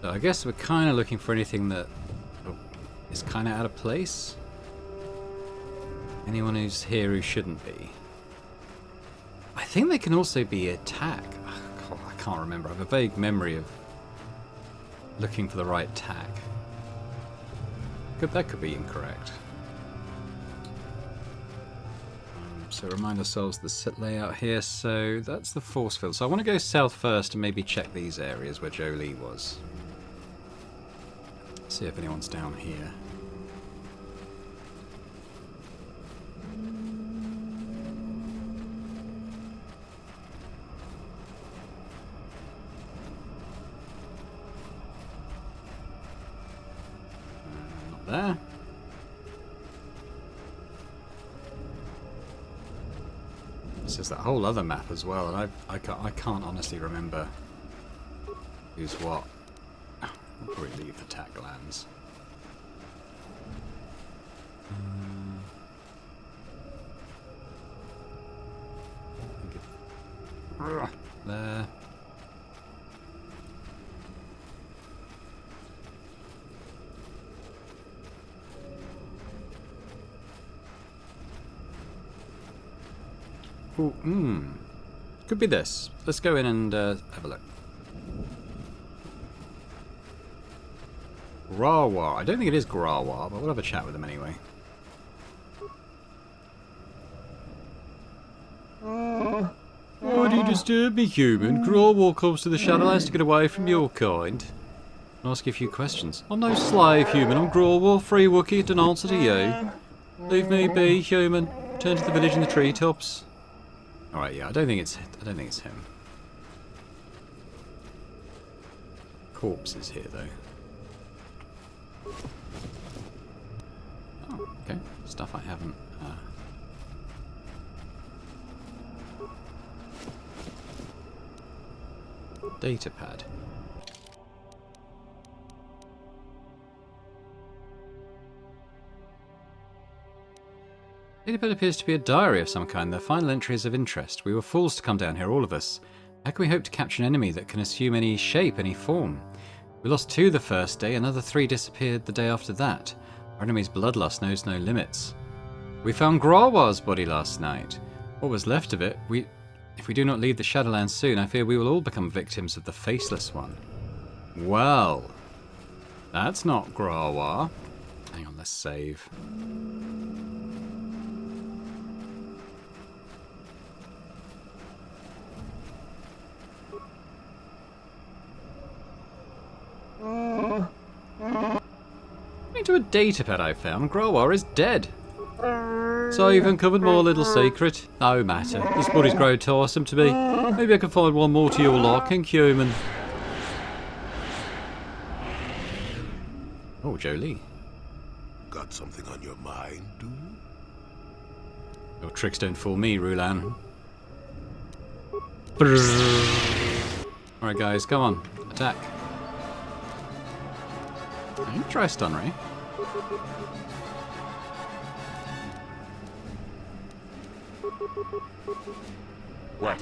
So I guess we're kind of looking for anything that is kind of out of place. Anyone who's here who shouldn't be. I think they can also be attack. I can't remember. I have a vague memory of looking for the right tag. That could be incorrect. So remind ourselves the set layout here. So that's the force field. So I want to go south first and maybe check these areas where Jolie was. See if anyone's down here. Not there. This is that whole other map as well, and I can't honestly remember who's what. We'll probably leave the tack lands. There. Ooh, could be this. Let's go in and have a look. Grawa. I don't think it is Grawa, but we'll have a chat with him anyway. Why do you disturb me, human? Grawa comes to the Shadowlands to get away from your kind. I'll ask you a few questions. I'm no slave, human. I'm Grawa, free Wookiee, to answer to you. Leave me be, human. Turn to the village in the treetops. Alright, yeah, I don't think it's him. Corpse is here though. Oh, okay. Stuff I haven't datapad. Datapad appears to be a diary of some kind. Their final entry is of interest. We were fools to come down here, all of us. How can we hope to capture an enemy that can assume any shape, any form? We lost 2 the first day, another 3 disappeared the day after that. Our enemy's bloodlust knows no limits. We found Grawa's body last night. What was left of it, if we do not leave the Shadowlands soon, I fear we will all become victims of the Faceless One. Well, that's not Grawa. Hang on, let's save. According to a datapad I found, Grawa is dead. So you've uncovered more little secret. No matter. This body's grown tiresome to me. Maybe I can find one more to your liking, human. Oh, Jolie.
Got something on your mind, do you?
Your tricks don't fool me, Rulan. Alright guys, come on. Attack. I can try stun ray.
What?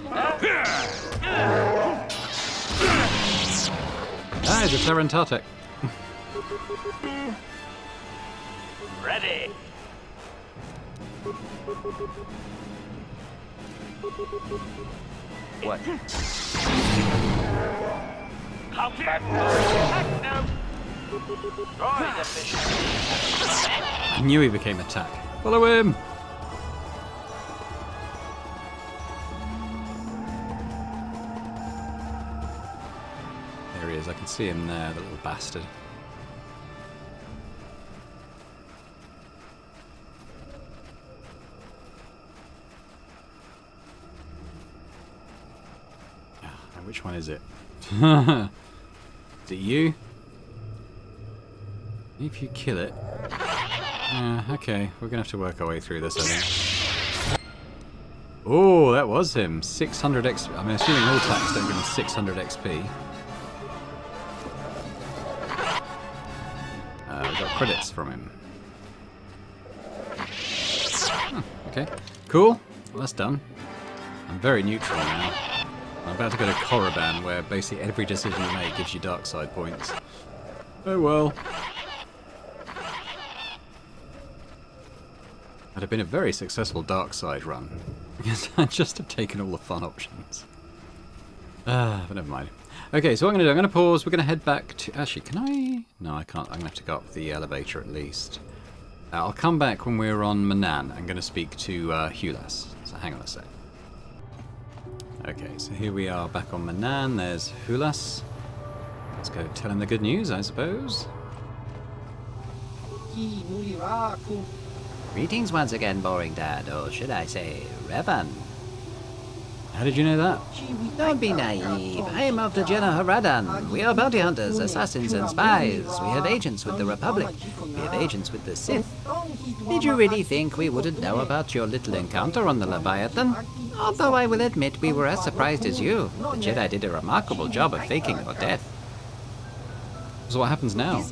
Ah, it's a Terrantatic.
Ready.
What?
Combat mode active. Droid efficiency.
I knew he became attack. Follow him! There he is, I can see him there, the little bastard. Which one is it? Is it you? If you kill it... okay, we're gonna have to work our way through this, I think. Oh, that was him. 600 XP. I mean, assuming all attacks don't give me 600 XP. We got credits from him. Okay, cool. Well, that's done. I'm very neutral now. I'm about to go to Korriban, where basically every decision you make gives you dark side points. Oh well. That'd have been a very successful dark side run, because I just have taken all the fun options. But never mind. Okay, so what I'm going to do, I'm going to pause, we're going to head back to... Actually, can I? No, I can't. I'm going to have to go up the elevator at least. I'll come back when we're on Manan. I'm going to speak to Hulas. So hang on a sec. Okay, so here we are back on Manan. There's Hulas. Let's go tell him the good news, I suppose.
Greetings once again, Boring Dad, or should I say, Revan.
How did you know that?
Don't be naive. I am of the Jenna Haradan. We are bounty hunters, assassins, and spies. We have agents with the Republic. We have agents with the Sith. Did you really think we wouldn't know about your little encounter on the Leviathan? Although I will admit we were as surprised as you. The Jedi did a remarkable job of faking your death.
So what happens now?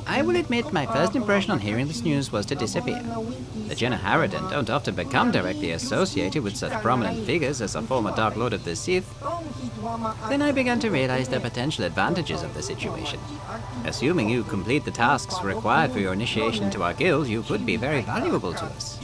I will admit my first impression on hearing this news was to disappear. The Jenna Haradan don't often become directly associated with such prominent figures as a former Dark Lord of the Sith. Then I began to realize the potential advantages of the situation. Assuming you complete the tasks required for your initiation into our guild, you could be very valuable to us.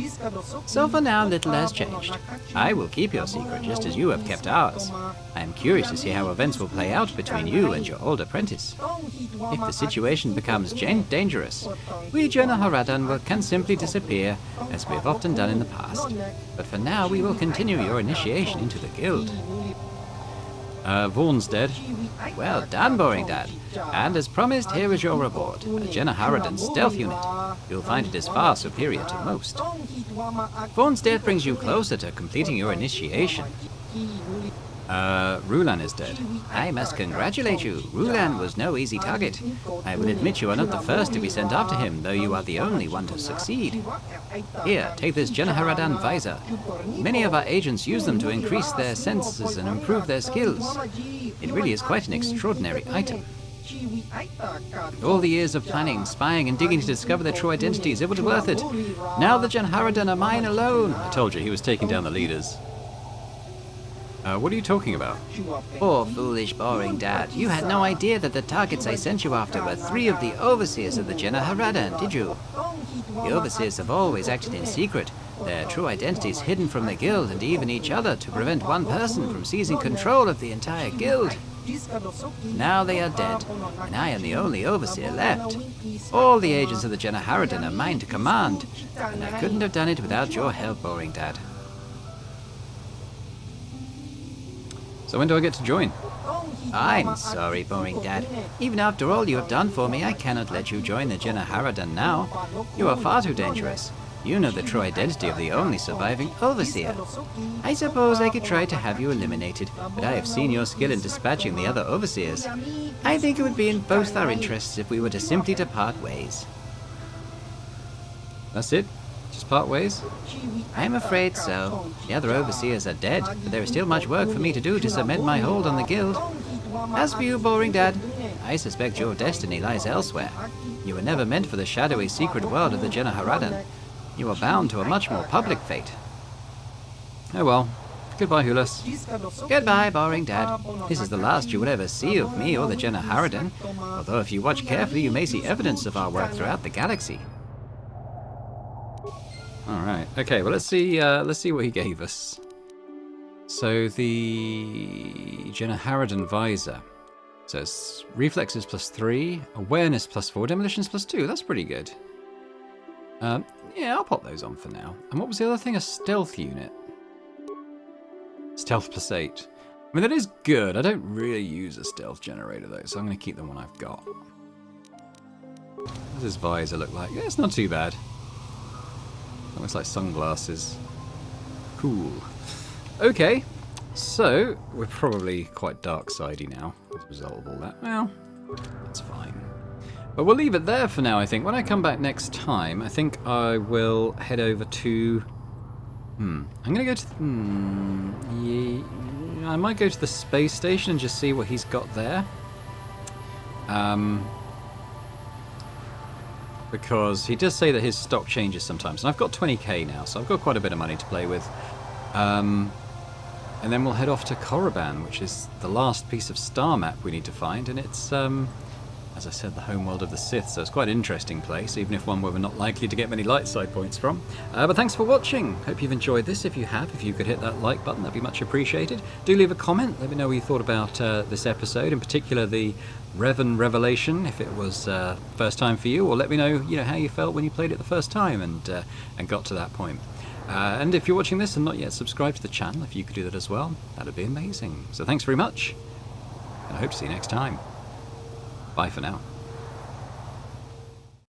So for now, little has changed. I will keep your secret just as you have kept ours. I am curious to see how events will play out between you and your old apprentice. If the situation becomes dangerous, we Jenna Haradan can simply disappear, as we have often done in the past. But for now, we will continue your initiation into the guild.
Vaughn's dead.
Well done, Boring Dad. And as promised, here is your reward. A Jenna Haradan stealth unit. You'll find it is far superior to most. Vaughn's death brings you closer to completing your initiation.
Rulan is dead.
I must congratulate you. Rulan was no easy target. I will admit you are not the first to be sent after him, though you are the only one to succeed. Here, take this Jenna Haradan visor. Many of our agents use them to increase their senses and improve their skills. It really is quite an extraordinary item.
All the years of planning, spying, and digging to discover their true identities, it was worth it. Now the Janharadan are mine alone. I told you, he was taking down the leaders. What are you talking about?
Poor, foolish, boring dad. You had no idea that the targets I sent you after were 3 of the overseers of the Janharadan, did you? The overseers have always acted in secret, their true identities hidden from the guild and even each other to prevent one person from seizing control of the entire guild. Now they are dead, and I am the only overseer left. All the agents of the Janharadan are mine to command, and I couldn't have done it without your help, boring dad.
So when do I get to join?
I'm sorry, boring dad. Even after all you have done for me, I cannot let you join the Janharadan now. You are far too dangerous. You know the true identity of the only surviving overseer. I suppose I could try to have you eliminated, but I have seen your skill in dispatching the other overseers. I think it would be in both our interests if we were to simply part ways.
That's it? Just part ways?
I'm afraid so. The other overseers are dead, but there is still much work for me to do to cement my hold on the guild. As for you, boring dad, I suspect your destiny lies elsewhere. You were never meant for the shadowy secret world of the Janharadan. You are bound to a much more public fate.
Oh well. Goodbye, Hulas.
Goodbye, boring dad. This is the last you will ever see of me or the Janharadan, although if you watch carefully you may see evidence of our work throughout the galaxy.
Alright, okay, well let's see what he gave us. So the Janharadan visor. So it's reflexes +3, awareness +4, demolitions +2. That's pretty good. Yeah, I'll pop those on for now. And what was the other thing? A stealth unit. Stealth +8. I mean, that is good. I don't really use a stealth generator though, so I'm going to keep the one I've got. What does his visor look like? Yeah, it's not too bad. Looks like sunglasses. Cool. Okay, so we're probably quite dark-sidey now as a result of all that. Well, that's fine. But we'll leave it there for now, I think. When I come back next time, I think I will head over to... I'm going to go to... yeah, I might go to the space station and just see what he's got there. Because he does say that his stock changes sometimes. And I've got 20k now, so I've got quite a bit of money to play with. And then we'll head off to Korriban, which is the last piece of star map we need to find. And it's, as I said, the homeworld of the Sith, so it's quite an interesting place, even if one where we're not likely to get many light side points from. But thanks for watching. Hope you've enjoyed this. If you have, if you could hit that like button, that'd be much appreciated. Do leave a comment. Let me know what you thought about this episode, in particular the Revan Revelation, if it was first time for you, or let me know, how you felt when you played it the first time and got to that point. And if you're watching this and not yet subscribed to the channel, if you could do that as well, that'd be amazing. So thanks very much, and I hope to see you next time. Bye for now.